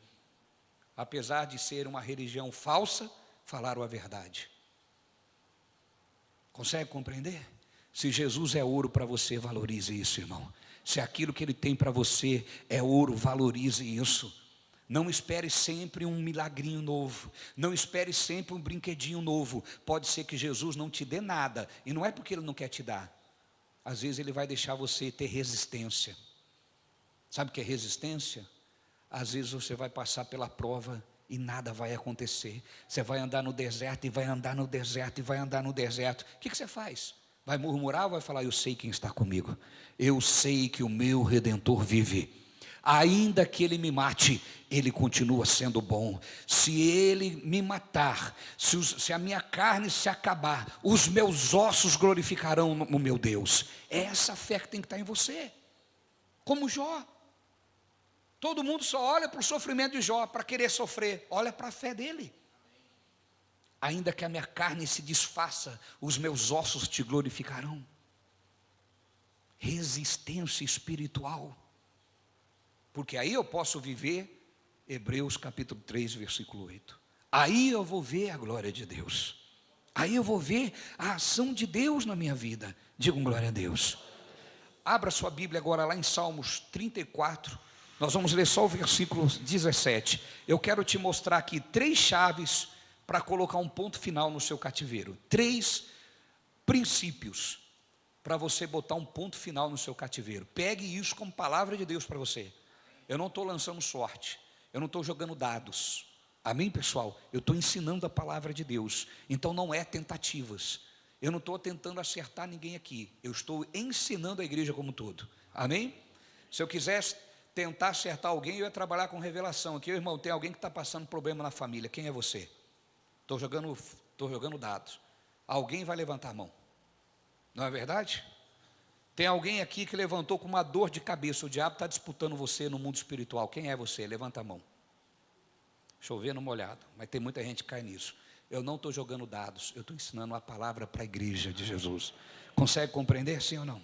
Apesar de ser uma religião falsa, falaram a verdade. Consegue compreender? Se Jesus é ouro para você, valorize isso, irmão. Se aquilo que Ele tem para você é ouro, valorize isso. Não espere sempre um milagrinho novo. Não espere sempre um brinquedinho novo. Pode ser que Jesus não te dê nada. E não é porque Ele não quer te dar. às vezes Ele vai deixar você ter resistência. Sabe o que é resistência? Às vezes você vai passar pela prova e nada vai acontecer. Você vai andar no deserto e vai andar no deserto e vai andar no deserto. O que você faz? Vai murmurar ou vai falar: eu sei quem está comigo, eu sei que o meu Redentor vive, ainda que Ele me mate, Ele continua sendo bom. Se Ele me matar, se a minha carne se acabar, os meus ossos glorificarão o meu Deus. É essa fé que tem que estar em você, como Jó. Todo mundo só olha para o sofrimento de Jó, para querer sofrer. Olha para a fé dele. Ainda que a minha carne se desfaça, os meus ossos te glorificarão. Resistência espiritual. Porque aí eu posso viver Hebreus capítulo 3, versículo 8. Aí eu vou ver a glória de Deus. Aí eu vou ver a ação de Deus na minha vida. Digam glória a Deus. Abra sua Bíblia agora lá em Salmos 34. Nós vamos ler só o versículo 17. Eu quero te mostrar aqui 3 chaves para colocar um ponto final no seu cativeiro. 3 princípios para você botar um ponto final no seu cativeiro. Pegue isso como palavra de Deus para você. Eu não estou lançando sorte, eu não estou jogando dados. Amém, pessoal? Eu estou ensinando a palavra de Deus. Então não é tentativas. Eu não estou tentando acertar ninguém aqui. Eu estou ensinando a igreja como um todo. Amém? Se eu quisesse tentar acertar alguém, eu ia trabalhar com revelação. Aqui, irmão, tem alguém que está passando problema na família. Quem é você? Estou jogando dados. Alguém vai levantar a mão. Não é verdade? Tem alguém aqui que levantou com uma dor de cabeça. O diabo está disputando você no mundo espiritual. Quem é você? Levanta a mão. Chovendo molhado, mas tem muita gente que cai nisso. Eu não estou jogando dados, eu estou ensinando a palavra para a igreja de Jesus. Consegue compreender, sim ou não?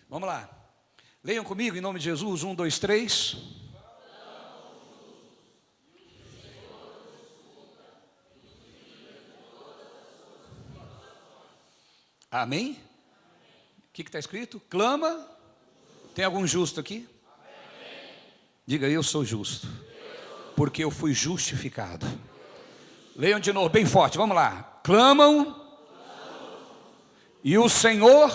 Vamos lá. Leiam comigo em nome de Jesus, 1, 2, 3. Amém? O que está escrito? Clama. Tem algum justo aqui? Diga: eu sou justo, porque eu fui justificado. Leiam de novo, bem forte, vamos lá. Clamam, e o Senhor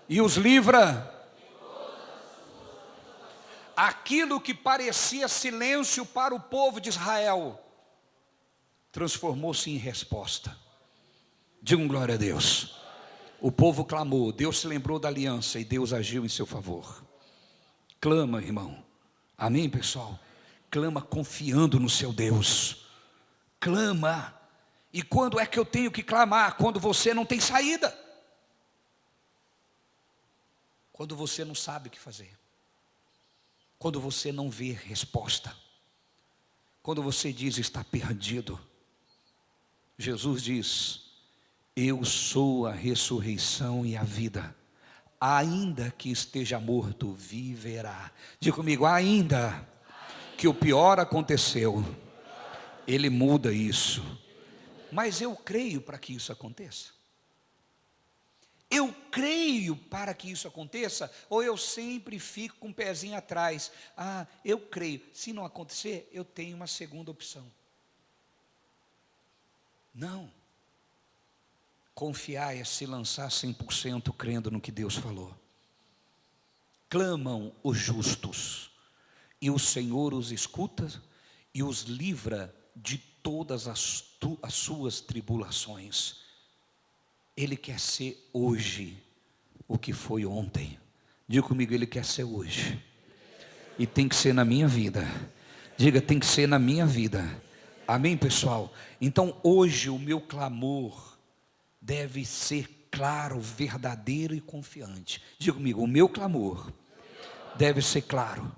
e os livra. Aquilo que parecia silêncio para o povo de Israel transformou-se em resposta. Digam glória a Deus. O povo clamou, Deus se lembrou da aliança e Deus agiu em seu favor. Clama, irmão. Amém, pessoal? Clama confiando no seu Deus. Clama. E quando é que eu tenho que clamar? Quando você não tem saída. Quando você não sabe o que fazer. Quando você não vê resposta. Quando você diz está perdido. Jesus diz: eu sou a ressurreição e a vida. Ainda que esteja morto, viverá. Diga comigo: ainda que o pior aconteceu, Ele muda isso. Mas eu creio para que isso aconteça. Eu creio para que isso aconteça, ou eu sempre fico com o pezinho atrás. Ah, eu creio. Se não acontecer, eu tenho uma segunda opção. Não. Confiar é se lançar 100% crendo no que Deus falou. Clamam os justos, e o Senhor os escuta e os livra de todas as suas tribulações. Ele quer ser hoje o que foi ontem. Diga comigo: Ele quer ser hoje. E tem que ser na minha vida. Diga: tem que ser na minha vida. Amém, pessoal? Então hoje o meu clamor deve ser claro, verdadeiro e confiante. Diga comigo: o meu clamor deve ser claro,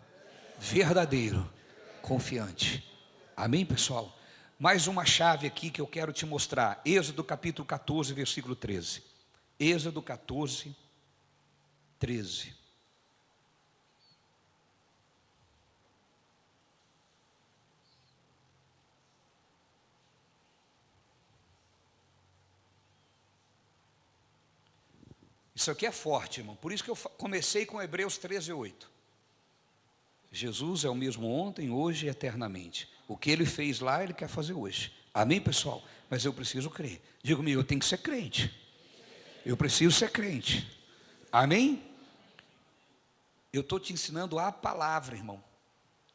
verdadeiro, confiante. Amém, pessoal? Mais uma chave aqui que eu quero te mostrar. Êxodo capítulo 14, versículo 13. Êxodo 14, 13. Isso aqui é forte, irmão. Por isso que eu comecei com Hebreus 13, 8. Jesus é o mesmo ontem, hoje e eternamente. O que Ele fez lá, Ele quer fazer hoje. Amém, pessoal? Mas eu preciso crer. Diga comigo: eu tenho que ser crente. Eu preciso ser crente. Amém? Eu estou te ensinando a palavra, irmão.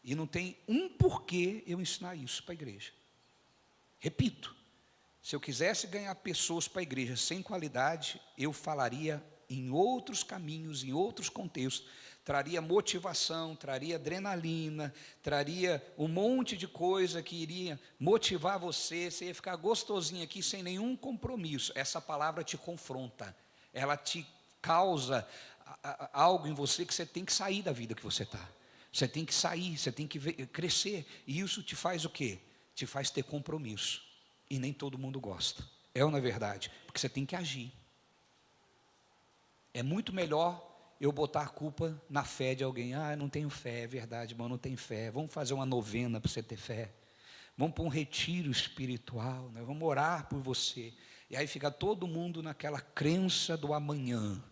E não tem um porquê eu ensinar isso para a igreja. Repito, se eu quisesse ganhar pessoas para a igreja sem qualidade, eu falaria em outros caminhos, em outros contextos, traria motivação, traria adrenalina, traria um monte de coisa que iria motivar você ia ficar gostosinho aqui sem nenhum compromisso. Essa palavra te confronta, ela te causa algo em você que você tem que sair da vida que você está. Você tem que sair, você tem que crescer, e isso te faz o quê? Te faz ter compromisso, e nem todo mundo gosta, é ou não é verdade? Porque você tem que agir. É muito melhor eu botar a culpa na fé de alguém. Eu não tenho fé, é verdade, irmão, não tenho fé. Vamos fazer uma novena para você ter fé. Vamos para um retiro espiritual, né? Vamos orar por você. E aí fica todo mundo naquela crença do amanhã.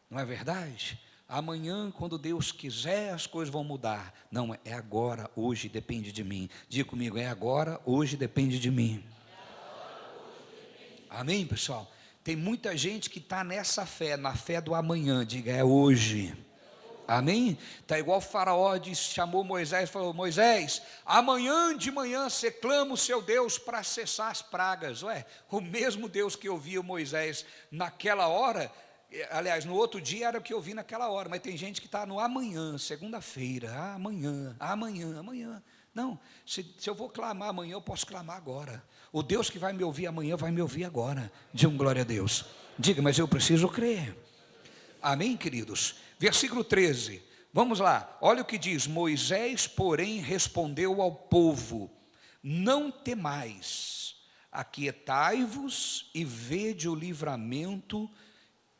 Não é verdade? Amanhã, quando Deus quiser, as coisas vão mudar. Não, é agora, hoje depende de mim. Diga comigo, é agora, hoje depende de mim. Amém, pessoal? Tem muita gente que está nessa fé, na fé do amanhã. Diga, é hoje. Amém? Está igual o faraó chamou Moisés e falou: Moisés, amanhã de manhã você clama o seu Deus para cessar as pragas. Ué, o mesmo Deus que ouvia Moisés naquela hora, aliás, no outro dia era o que eu vi naquela hora, mas tem gente que está no amanhã, segunda-feira, amanhã. Não, se eu vou clamar amanhã, eu posso clamar agora. O Deus que vai me ouvir amanhã, vai me ouvir agora. Diga glória a Deus. Diga, mas eu preciso crer. Amém, queridos? Versículo 13, vamos lá, olha o que diz: Moisés, porém, respondeu ao povo: não temais, aquietai-vos e vede o livramento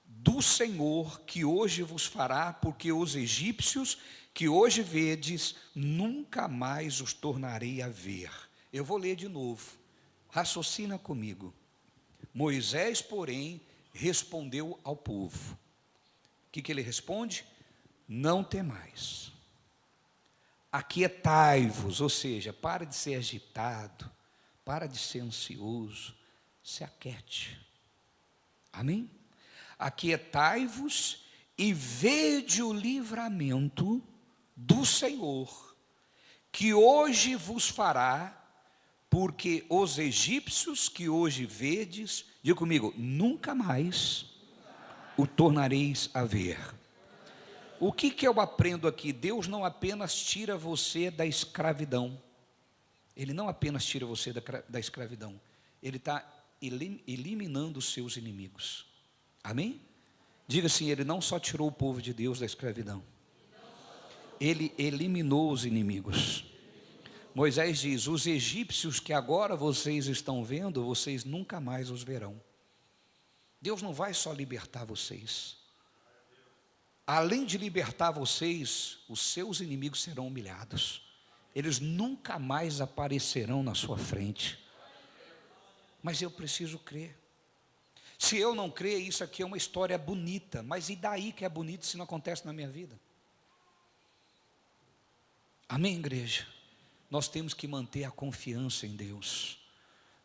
do Senhor que hoje vos fará, porque os egípcios que hoje vedes, nunca mais os tornarei a ver. Eu vou ler de novo, raciocina comigo. Moisés, porém, respondeu ao povo. O que ele responde? Não temais, aquietai-vos, ou seja, para de ser agitado, para de ser ansioso, se aquiete. Amém? Aquietai-vos e vede o livramento do Senhor, que hoje vos fará, porque os egípcios que hoje vedes, diga comigo, nunca mais o tornareis a ver. O que eu aprendo aqui? Deus não apenas tira você da escravidão, Ele não apenas tira você da escravidão, Ele está eliminando os seus inimigos. Amém? Diga assim, Ele não só tirou o povo de Deus da escravidão, Ele eliminou os inimigos. Moisés diz: os egípcios que agora vocês estão vendo, vocês nunca mais os verão. Deus não vai só libertar vocês, além de libertar vocês, os seus inimigos serão humilhados, eles nunca mais aparecerão na sua frente. Mas eu preciso crer. Se eu não crer, isso aqui é uma história bonita, mas e daí que é bonito se não acontece na minha vida? Amém, igreja? Nós temos que manter a confiança em Deus,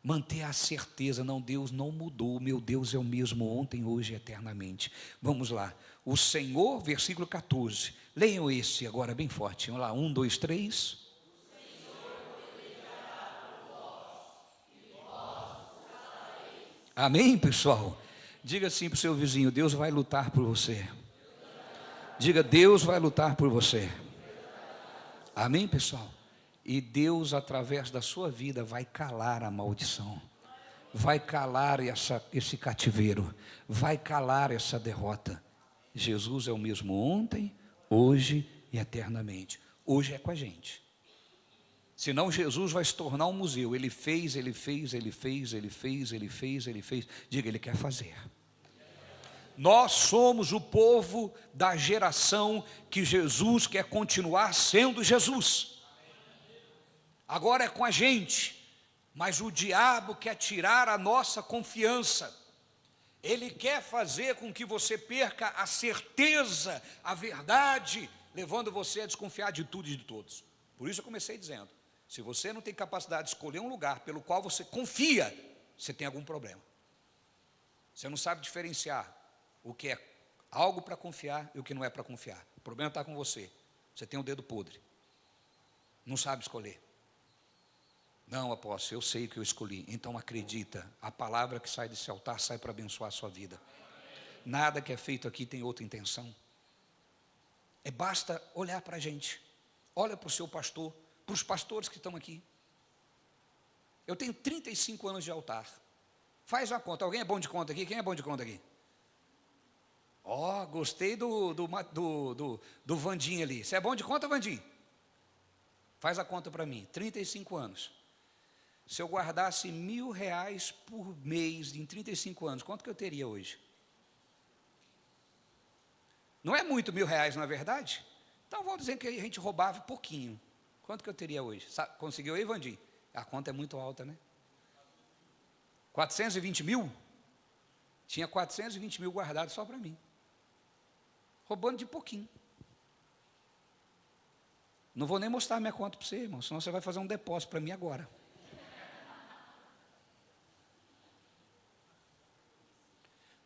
manter a certeza, não, Deus não mudou, o meu Deus é o mesmo ontem, hoje e eternamente. Vamos lá, o Senhor, versículo 14, leiam esse agora bem forte, vamos lá, 1, 2, 3. Amém, pessoal? Diga assim para o seu vizinho: Deus vai lutar por você. Diga, Deus vai lutar por você. Amém, pessoal? E Deus, através da sua vida, vai calar a maldição, vai calar esse cativeiro, vai calar essa derrota. Jesus é o mesmo ontem, hoje e eternamente. Hoje é com a gente. Senão Jesus vai se tornar um museu. Ele fez. Diga, Ele quer fazer. Nós somos o povo da geração que Jesus quer continuar sendo Jesus. Agora é com a gente, mas o diabo quer tirar a nossa confiança. Ele quer fazer com que você perca a certeza, a verdade, levando você a desconfiar de tudo e de todos. Por isso eu comecei dizendo, se você não tem capacidade de escolher um lugar pelo qual você confia, você tem algum problema. Você não sabe diferenciar o que é Algo para confiar e o que não é para confiar. O problema está com você. Você tem um dedo podre. Não sabe escolher. Não, apóstolo, eu sei o que eu escolhi. Então acredita, a palavra que sai desse altar sai para abençoar a sua vida. Nada que é feito aqui tem outra intenção. Basta olhar para a gente. Olha para o seu pastor, para os pastores que estão aqui. Eu tenho 35 anos de altar. Faz uma conta. Alguém é bom de conta aqui? Quem é bom de conta aqui? Gostei do Vandinho ali. Você é bom de conta, Vandinho? Faz a conta para mim. 35 anos. Se eu guardasse R$1.000 por mês em 35 anos, quanto que eu teria hoje? Não é muito R$1.000, não é verdade? Então vamos dizer que a gente roubava pouquinho. Quanto que eu teria hoje? Conseguiu aí, Vandinho? A conta é muito alta, né? 420 mil? Tinha 420 mil guardados só para mim. Roubando de pouquinho. Não vou nem mostrar minha conta para você, irmão, senão você vai fazer um depósito para mim agora.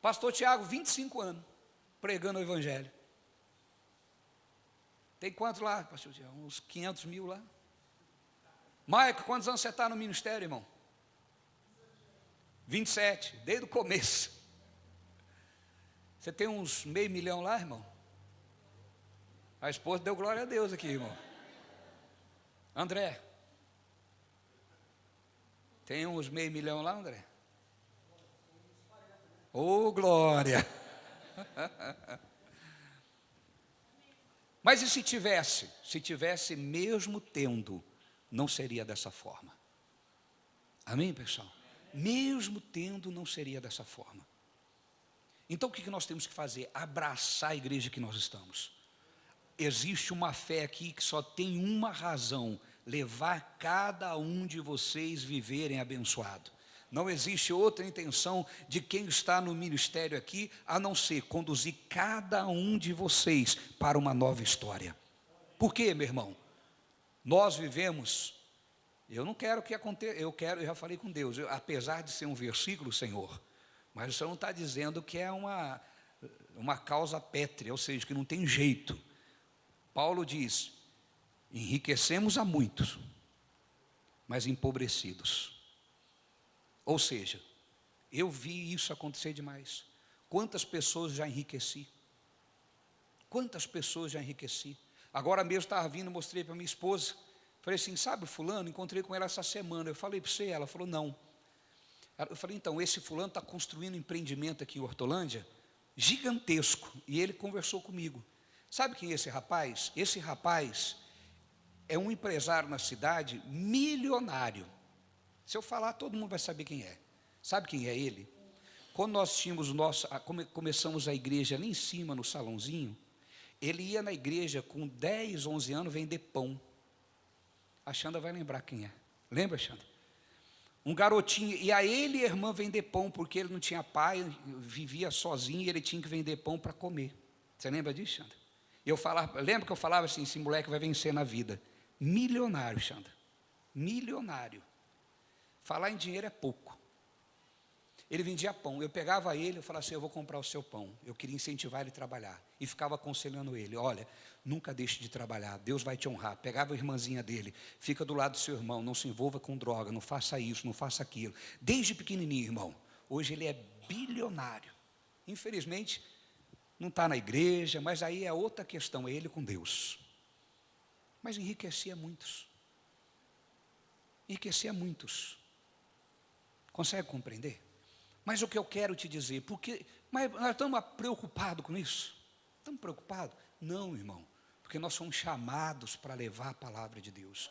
Pastor Tiago, 25 anos, pregando o evangelho. Tem quanto lá, pastor Tiago? Uns 500 mil lá. Maico, quantos anos você está no ministério, irmão? 27, desde o começo. Você tem uns meio milhão lá, irmão? A esposa deu glória a Deus aqui, irmão. André, tem uns meio milhão lá, André? Ô, glória! Mas e se tivesse? Se tivesse mesmo tendo, não seria dessa forma. Amém, pessoal? Mesmo tendo, não seria dessa forma. Então o que nós temos que fazer? Abraçar a igreja que nós estamos. Existe uma fé aqui que só tem uma razão: levar cada um de vocês viverem abençoado. Não existe outra intenção de quem está no ministério aqui, a não ser conduzir cada um de vocês para uma nova história. Por quê, meu irmão? Nós vivemos, eu não quero que aconteça, eu já falei com Deus, apesar de ser um versículo, Senhor, mas o Senhor não está dizendo que é uma causa pétrea, ou seja, que não tem jeito. Paulo diz: enriquecemos a muitos, mas empobrecidos. Ou seja, eu vi isso acontecer demais. Quantas pessoas já enriqueci? Quantas pessoas já enriqueci? Agora mesmo estava vindo, mostrei para minha esposa. Falei assim: sabe o fulano? Encontrei com ela essa semana. Eu falei para você, ela falou não. Eu falei: então, esse fulano está construindo um empreendimento aqui em Hortolândia, gigantesco. E ele conversou comigo. Sabe quem é esse rapaz? Esse rapaz é um empresário na cidade, milionário. Se eu falar, todo mundo vai saber quem é. Sabe quem é ele? Quando nós tínhamos começamos a igreja ali em cima, no salãozinho, ele ia na igreja com 10, 11 anos vender pão. A Xanda vai lembrar quem é. Lembra, Xanda? Um garotinho, e a ele e a irmã vender pão, porque ele não tinha pai, vivia sozinho e ele tinha que vender pão para comer. Você lembra disso, Xanda? Lembra que eu falava assim: esse moleque vai vencer na vida. Milionário, Xanda. Milionário. Falar em dinheiro é pouco. Ele vendia pão. Eu pegava ele e falava assim: eu vou comprar o seu pão. Eu queria incentivar ele a trabalhar. E ficava aconselhando ele: olha, nunca deixe de trabalhar, Deus vai te honrar. Pegava a irmãzinha dele: fica do lado do seu irmão, não se envolva com droga, não faça isso, não faça aquilo. Desde pequenininho, irmão. Hoje ele é bilionário. Infelizmente, não está na igreja, mas aí é outra questão, é ele com Deus. Mas enriquecia muitos. Enriquecia muitos. Consegue compreender? Mas o que eu quero te dizer, mas nós estamos preocupados com isso? Estamos preocupados? Não, irmão, porque nós somos chamados para levar a palavra de Deus.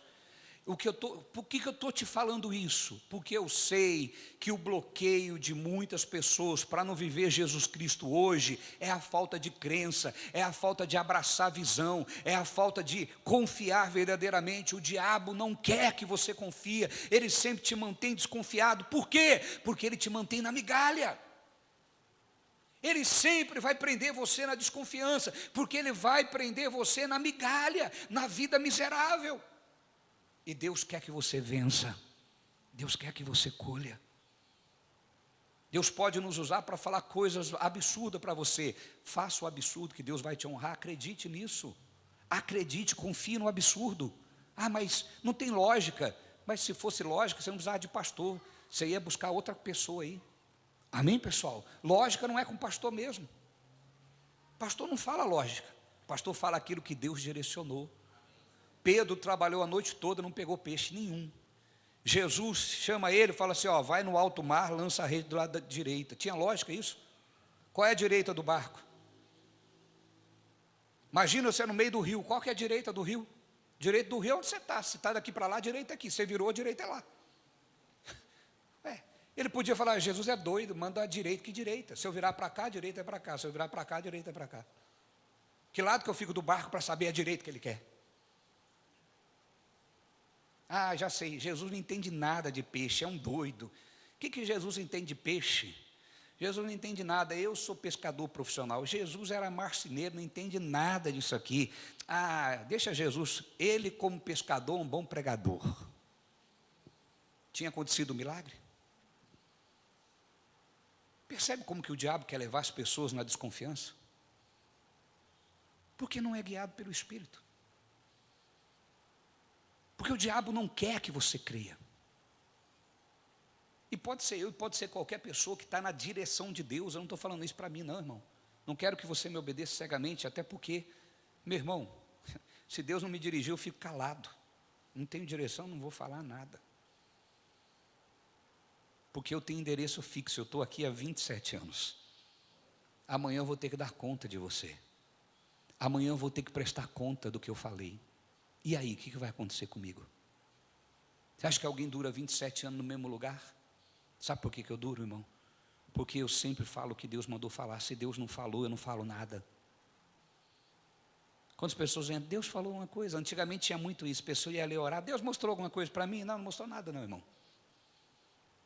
Por que eu estou te falando isso? Porque eu sei que o bloqueio de muitas pessoas para não viver Jesus Cristo hoje é a falta de crença, é a falta de abraçar a visão, é a falta de confiar verdadeiramente. O diabo não quer que você confie, ele sempre te mantém desconfiado. Por quê? Porque ele te mantém na migalha. Ele sempre vai prender você na desconfiança, porque ele vai prender você na migalha, na vida miserável. E Deus quer que você vença. Deus quer que você colha. Deus pode nos usar para falar coisas absurdas para você. Faça o absurdo que Deus vai te honrar, acredite nisso. Acredite, confie no absurdo. Ah, mas não tem lógica. Mas se fosse lógica, você não precisava de pastor. Você ia buscar outra pessoa aí. Amém, pessoal? Lógica não é com pastor mesmo. Pastor não fala lógica. Pastor fala aquilo que Deus direcionou. Pedro trabalhou a noite toda, não pegou peixe nenhum. Jesus chama ele e fala assim, ó, vai no alto mar, lança a rede do lado da direita. Tinha lógica isso? Qual é a direita do barco? Imagina você no meio do rio, qual que é a direita do rio? Direita do rio é onde você está. Se está daqui para lá, a direita é aqui. Você virou, a direita é lá. Ele podia falar, Jesus é doido, manda a direita, que direita? Se eu virar para cá, a direita é para cá. Se eu virar para cá, a direita é para cá. Que lado que eu fico do barco para saber a direita que ele quer? Ah, já sei, Jesus não entende nada de peixe, é um doido. O que Jesus entende de peixe? Jesus não entende nada, eu sou pescador profissional. Jesus era marceneiro, não entende nada disso aqui. Ah, deixa Jesus, ele como pescador, um bom pregador. Tinha acontecido um milagre? Percebe como que o diabo quer levar as pessoas na desconfiança? Porque não é guiado pelo Espírito. Porque o diabo não quer que você creia. E pode ser eu, e pode ser qualquer pessoa que está na direção de Deus. Eu não estou falando isso para mim não, irmão. Não quero que você me obedeça cegamente, até porque, meu irmão, se Deus não me dirigir, eu fico calado. Não tenho direção, não vou falar nada. Porque eu tenho endereço fixo, eu estou aqui há 27 anos. Amanhã eu vou ter que dar conta de você. Amanhã eu vou ter que prestar conta do que eu falei. E aí, o que vai acontecer comigo? Você acha que alguém dura 27 anos no mesmo lugar? Sabe por que eu duro, irmão? Porque eu sempre falo o que Deus mandou falar. Se Deus não falou, eu não falo nada. Quantas pessoas dizem, Deus falou uma coisa? Antigamente tinha muito isso, a pessoa ia ler orar, Deus mostrou alguma coisa para mim? Não, não mostrou nada não, irmão.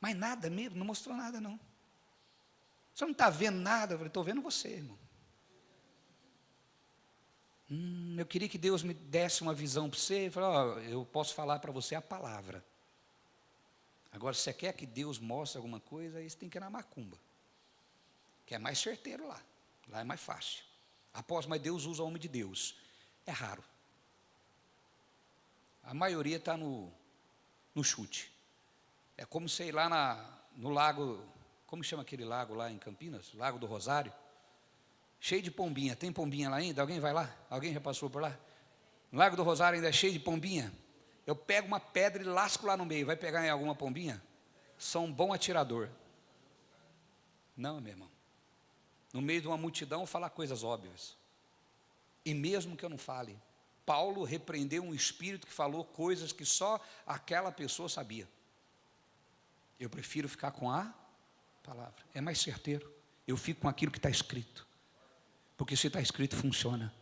Mas nada mesmo, não mostrou nada não. Você não está vendo nada? Eu falei, estou vendo você, irmão. Eu queria que Deus me desse uma visão para você. Eu falei, ó, eu posso falar para você a palavra. Agora, se você quer que Deus mostre alguma coisa, aí você tem que ir na macumba. Que é mais certeiro lá. Lá é mais fácil. Após, mas Deus usa o homem de Deus. É raro. A maioria está no chute. É como sei lá no lago, como chama aquele lago lá em Campinas? Lago do Rosário. Cheio de pombinha. Tem pombinha lá ainda? Alguém vai lá? Alguém já passou por lá? O Lago do Rosário ainda é cheio de pombinha. Eu pego uma pedra e lasco lá no meio. Vai pegar em alguma pombinha? Sou um bom atirador. Não, meu irmão. No meio de uma multidão, falar coisas óbvias. E mesmo que eu não fale, Paulo repreendeu um espírito que falou coisas que só aquela pessoa sabia. Eu prefiro ficar com a palavra. É mais certeiro. Eu fico com aquilo que está escrito. Porque se está escrito, funciona.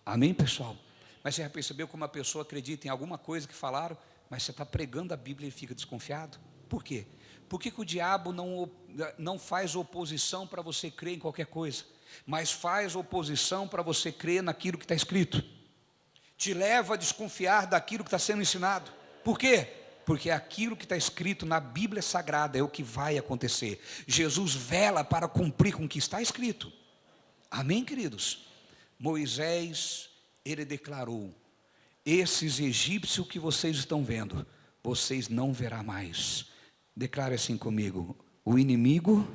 Amém, pessoal? Mas você já percebeu como a pessoa acredita em alguma coisa que falaram, mas você está pregando a Bíblia e fica desconfiado? Por quê? Por que o diabo não faz oposição para você crer em qualquer coisa, mas faz oposição para você crer naquilo que está escrito? Te leva a desconfiar daquilo que está sendo ensinado. Por quê? Porque aquilo que está escrito na Bíblia Sagrada é o que vai acontecer. Jesus vela para cumprir com o que está escrito. Amém, queridos? Moisés, ele declarou, esses egípcios que vocês estão vendo, vocês não verão mais. Declare assim comigo, o inimigo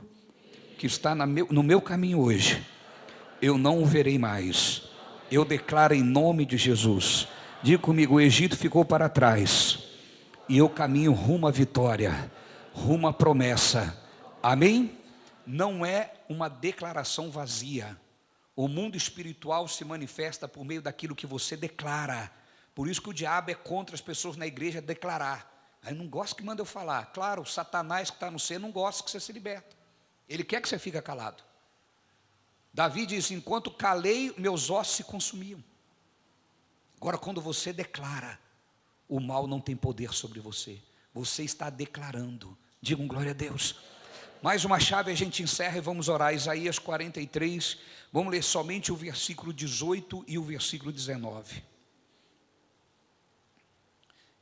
que está no meu caminho hoje, eu não o verei mais. Eu declaro em nome de Jesus. Diga comigo, o Egito ficou para trás, e eu caminho rumo à vitória, rumo à promessa. Amém? Não é uma declaração vazia. O mundo espiritual se manifesta por meio daquilo que você declara. Por isso que o diabo é contra as pessoas na igreja declarar. Eu não gosto que manda eu falar. Claro, o Satanás que está no ser não gosta que você se liberta. Ele quer que você fique calado. Davi diz, enquanto calei, meus ossos se consumiam. Agora, quando você declara, o mal não tem poder sobre você. Você está declarando. Digam glória a Deus. Mais uma chave, a gente encerra e vamos orar. Isaías 43, vamos ler somente o versículo 18 e o versículo 19.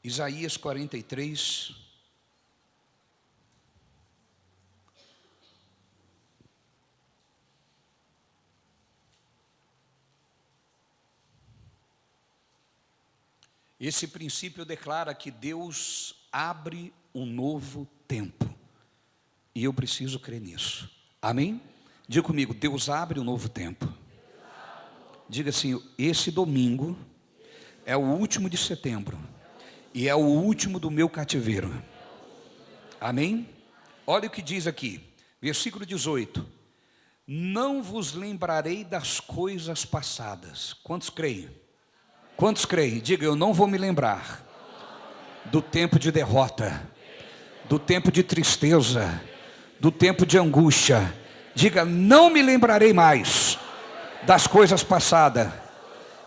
Isaías 43. Esse princípio declara que Deus abre um novo tempo. E eu preciso crer nisso. Amém? Diga comigo, Deus abre um novo tempo. Diga assim, esse domingo é o último de setembro. E é o último do meu cativeiro. Amém? Olha o que diz aqui, versículo 18. Não vos lembrarei das coisas passadas. Quantos creem? Quantos creem? Diga, eu não vou me lembrar do tempo de derrota, do tempo de tristeza, do tempo de angústia. Diga, não me lembrarei mais das coisas passadas.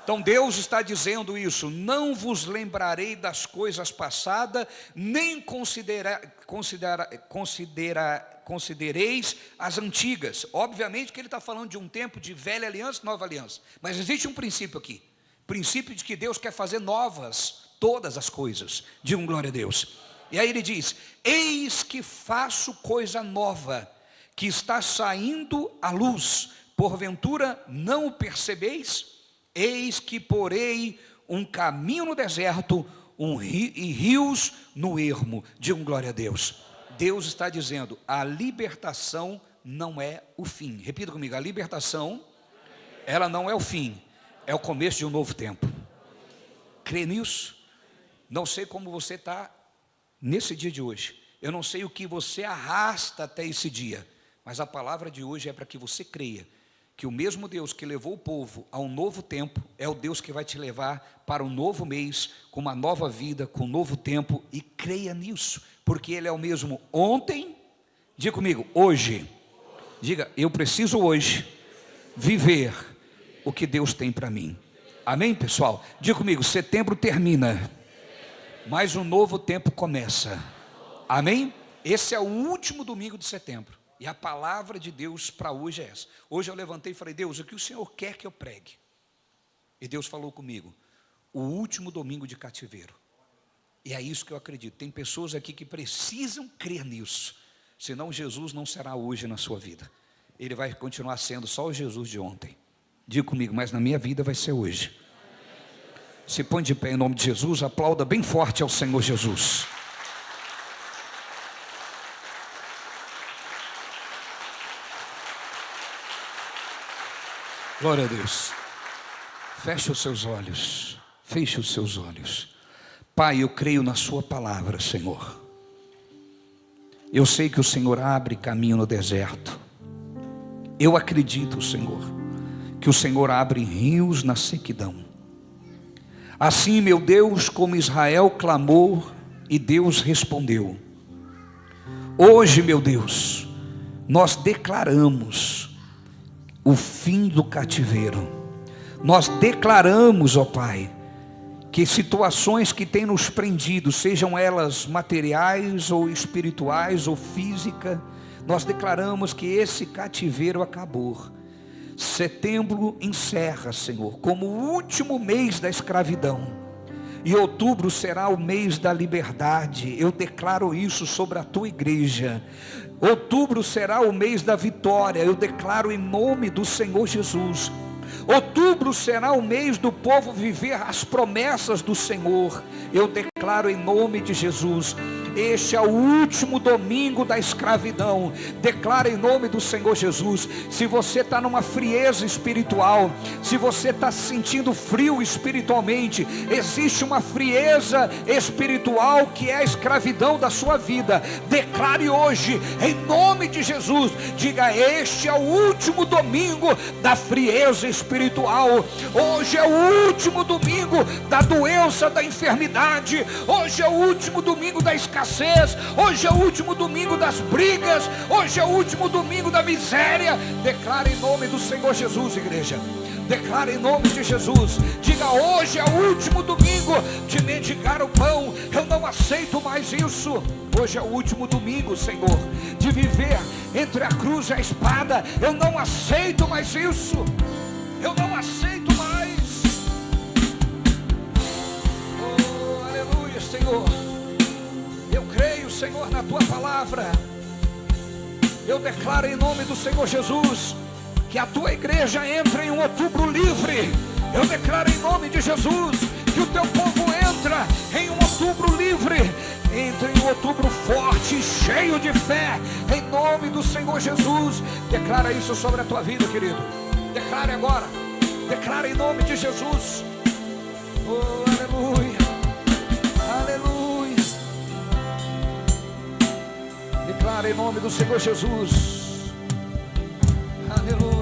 Então Deus está dizendo isso, não vos lembrarei das coisas passadas, nem considereis as antigas. Obviamente que ele está falando de um tempo de velha aliança e nova aliança. Mas existe um princípio aqui, princípio de que Deus quer fazer novas todas as coisas. Digam glória a Deus. E aí ele diz, eis que faço coisa nova, que está saindo à luz, porventura não o percebeis? Eis que porei um caminho no deserto, e rios no ermo. Digam glória a Deus. Deus está dizendo, a libertação não é o fim. Repita comigo, a libertação, ela não é o fim, é o começo de um novo tempo. Crê nisso? Não sei como você está nesse dia de hoje. Eu não sei o que você arrasta até esse dia. Mas a palavra de hoje é para que você creia que o mesmo Deus que levou o povo a um novo tempo, é o Deus que vai te levar para um novo mês, com uma nova vida, com um novo tempo, e creia nisso, porque Ele é o mesmo ontem, diga comigo, hoje, diga, eu preciso hoje viver o que Deus tem para mim, amém pessoal? Diga comigo, setembro termina, mas um novo tempo começa, amém? Esse é o último domingo de setembro. E a palavra de Deus para hoje é essa. Hoje eu levantei e falei, Deus, o que o Senhor quer que eu pregue? E Deus falou comigo, o último domingo de cativeiro. E é isso que eu acredito. Tem pessoas aqui que precisam crer nisso. Senão Jesus não será hoje na sua vida. Ele vai continuar sendo só o Jesus de ontem. Diga comigo, mas na minha vida vai ser hoje. Se põe de pé em nome de Jesus, aplauda bem forte ao Senhor Jesus. Glória a Deus. Feche os seus olhos. Feche os seus olhos. Pai, eu creio na sua palavra, Senhor. Eu sei que o Senhor abre caminho no deserto. Eu acredito, Senhor, que o Senhor abre rios na sequidão. Assim, meu Deus, como Israel clamou e Deus respondeu. Hoje, meu Deus, nós declaramos o fim do cativeiro. Nós declaramos, ó Pai, que situações que têm nos prendido, sejam elas materiais ou espirituais ou física, nós declaramos que esse cativeiro acabou. Setembro encerra, Senhor, como o último mês da escravidão, e outubro será o mês da liberdade. Eu declaro isso sobre a tua igreja. Outubro será o mês da vitória. Eu declaro em nome do Senhor Jesus. Outubro será o mês do povo viver as promessas do Senhor. Eu declaro em nome de Jesus. Este é o último domingo da escravidão. Declara em nome do Senhor Jesus. Se você está numa frieza espiritual, se você está se sentindo frio espiritualmente, existe uma frieza espiritual que é a escravidão da sua vida. Declare hoje em nome de Jesus. Diga, este é o último domingo da frieza espiritual. Hoje é o último domingo da doença, da enfermidade. Hoje é o último domingo da escassez. Hoje é o último domingo das brigas. Hoje é o último domingo da miséria. Declara em nome do Senhor Jesus, igreja. Declara em nome de Jesus. Diga, hoje é o último domingo de mendigar o pão. Eu não aceito mais isso. Hoje é o último domingo, Senhor, de viver entre a cruz e a espada. Eu não aceito mais isso. Eu não aceito mais. Oh, aleluia, Senhor. Eu creio, Senhor, na tua palavra. Eu declaro em nome do Senhor Jesus que a tua igreja entra em um outubro livre. Eu declaro em nome de Jesus que o teu povo entra em um outubro livre, entra em um outubro forte, cheio de fé, em nome do Senhor Jesus. Declara isso sobre a tua vida, querido. Declare agora, declara em nome de Jesus. Oh, aleluia, aleluia. Declara em nome do Senhor Jesus. Aleluia.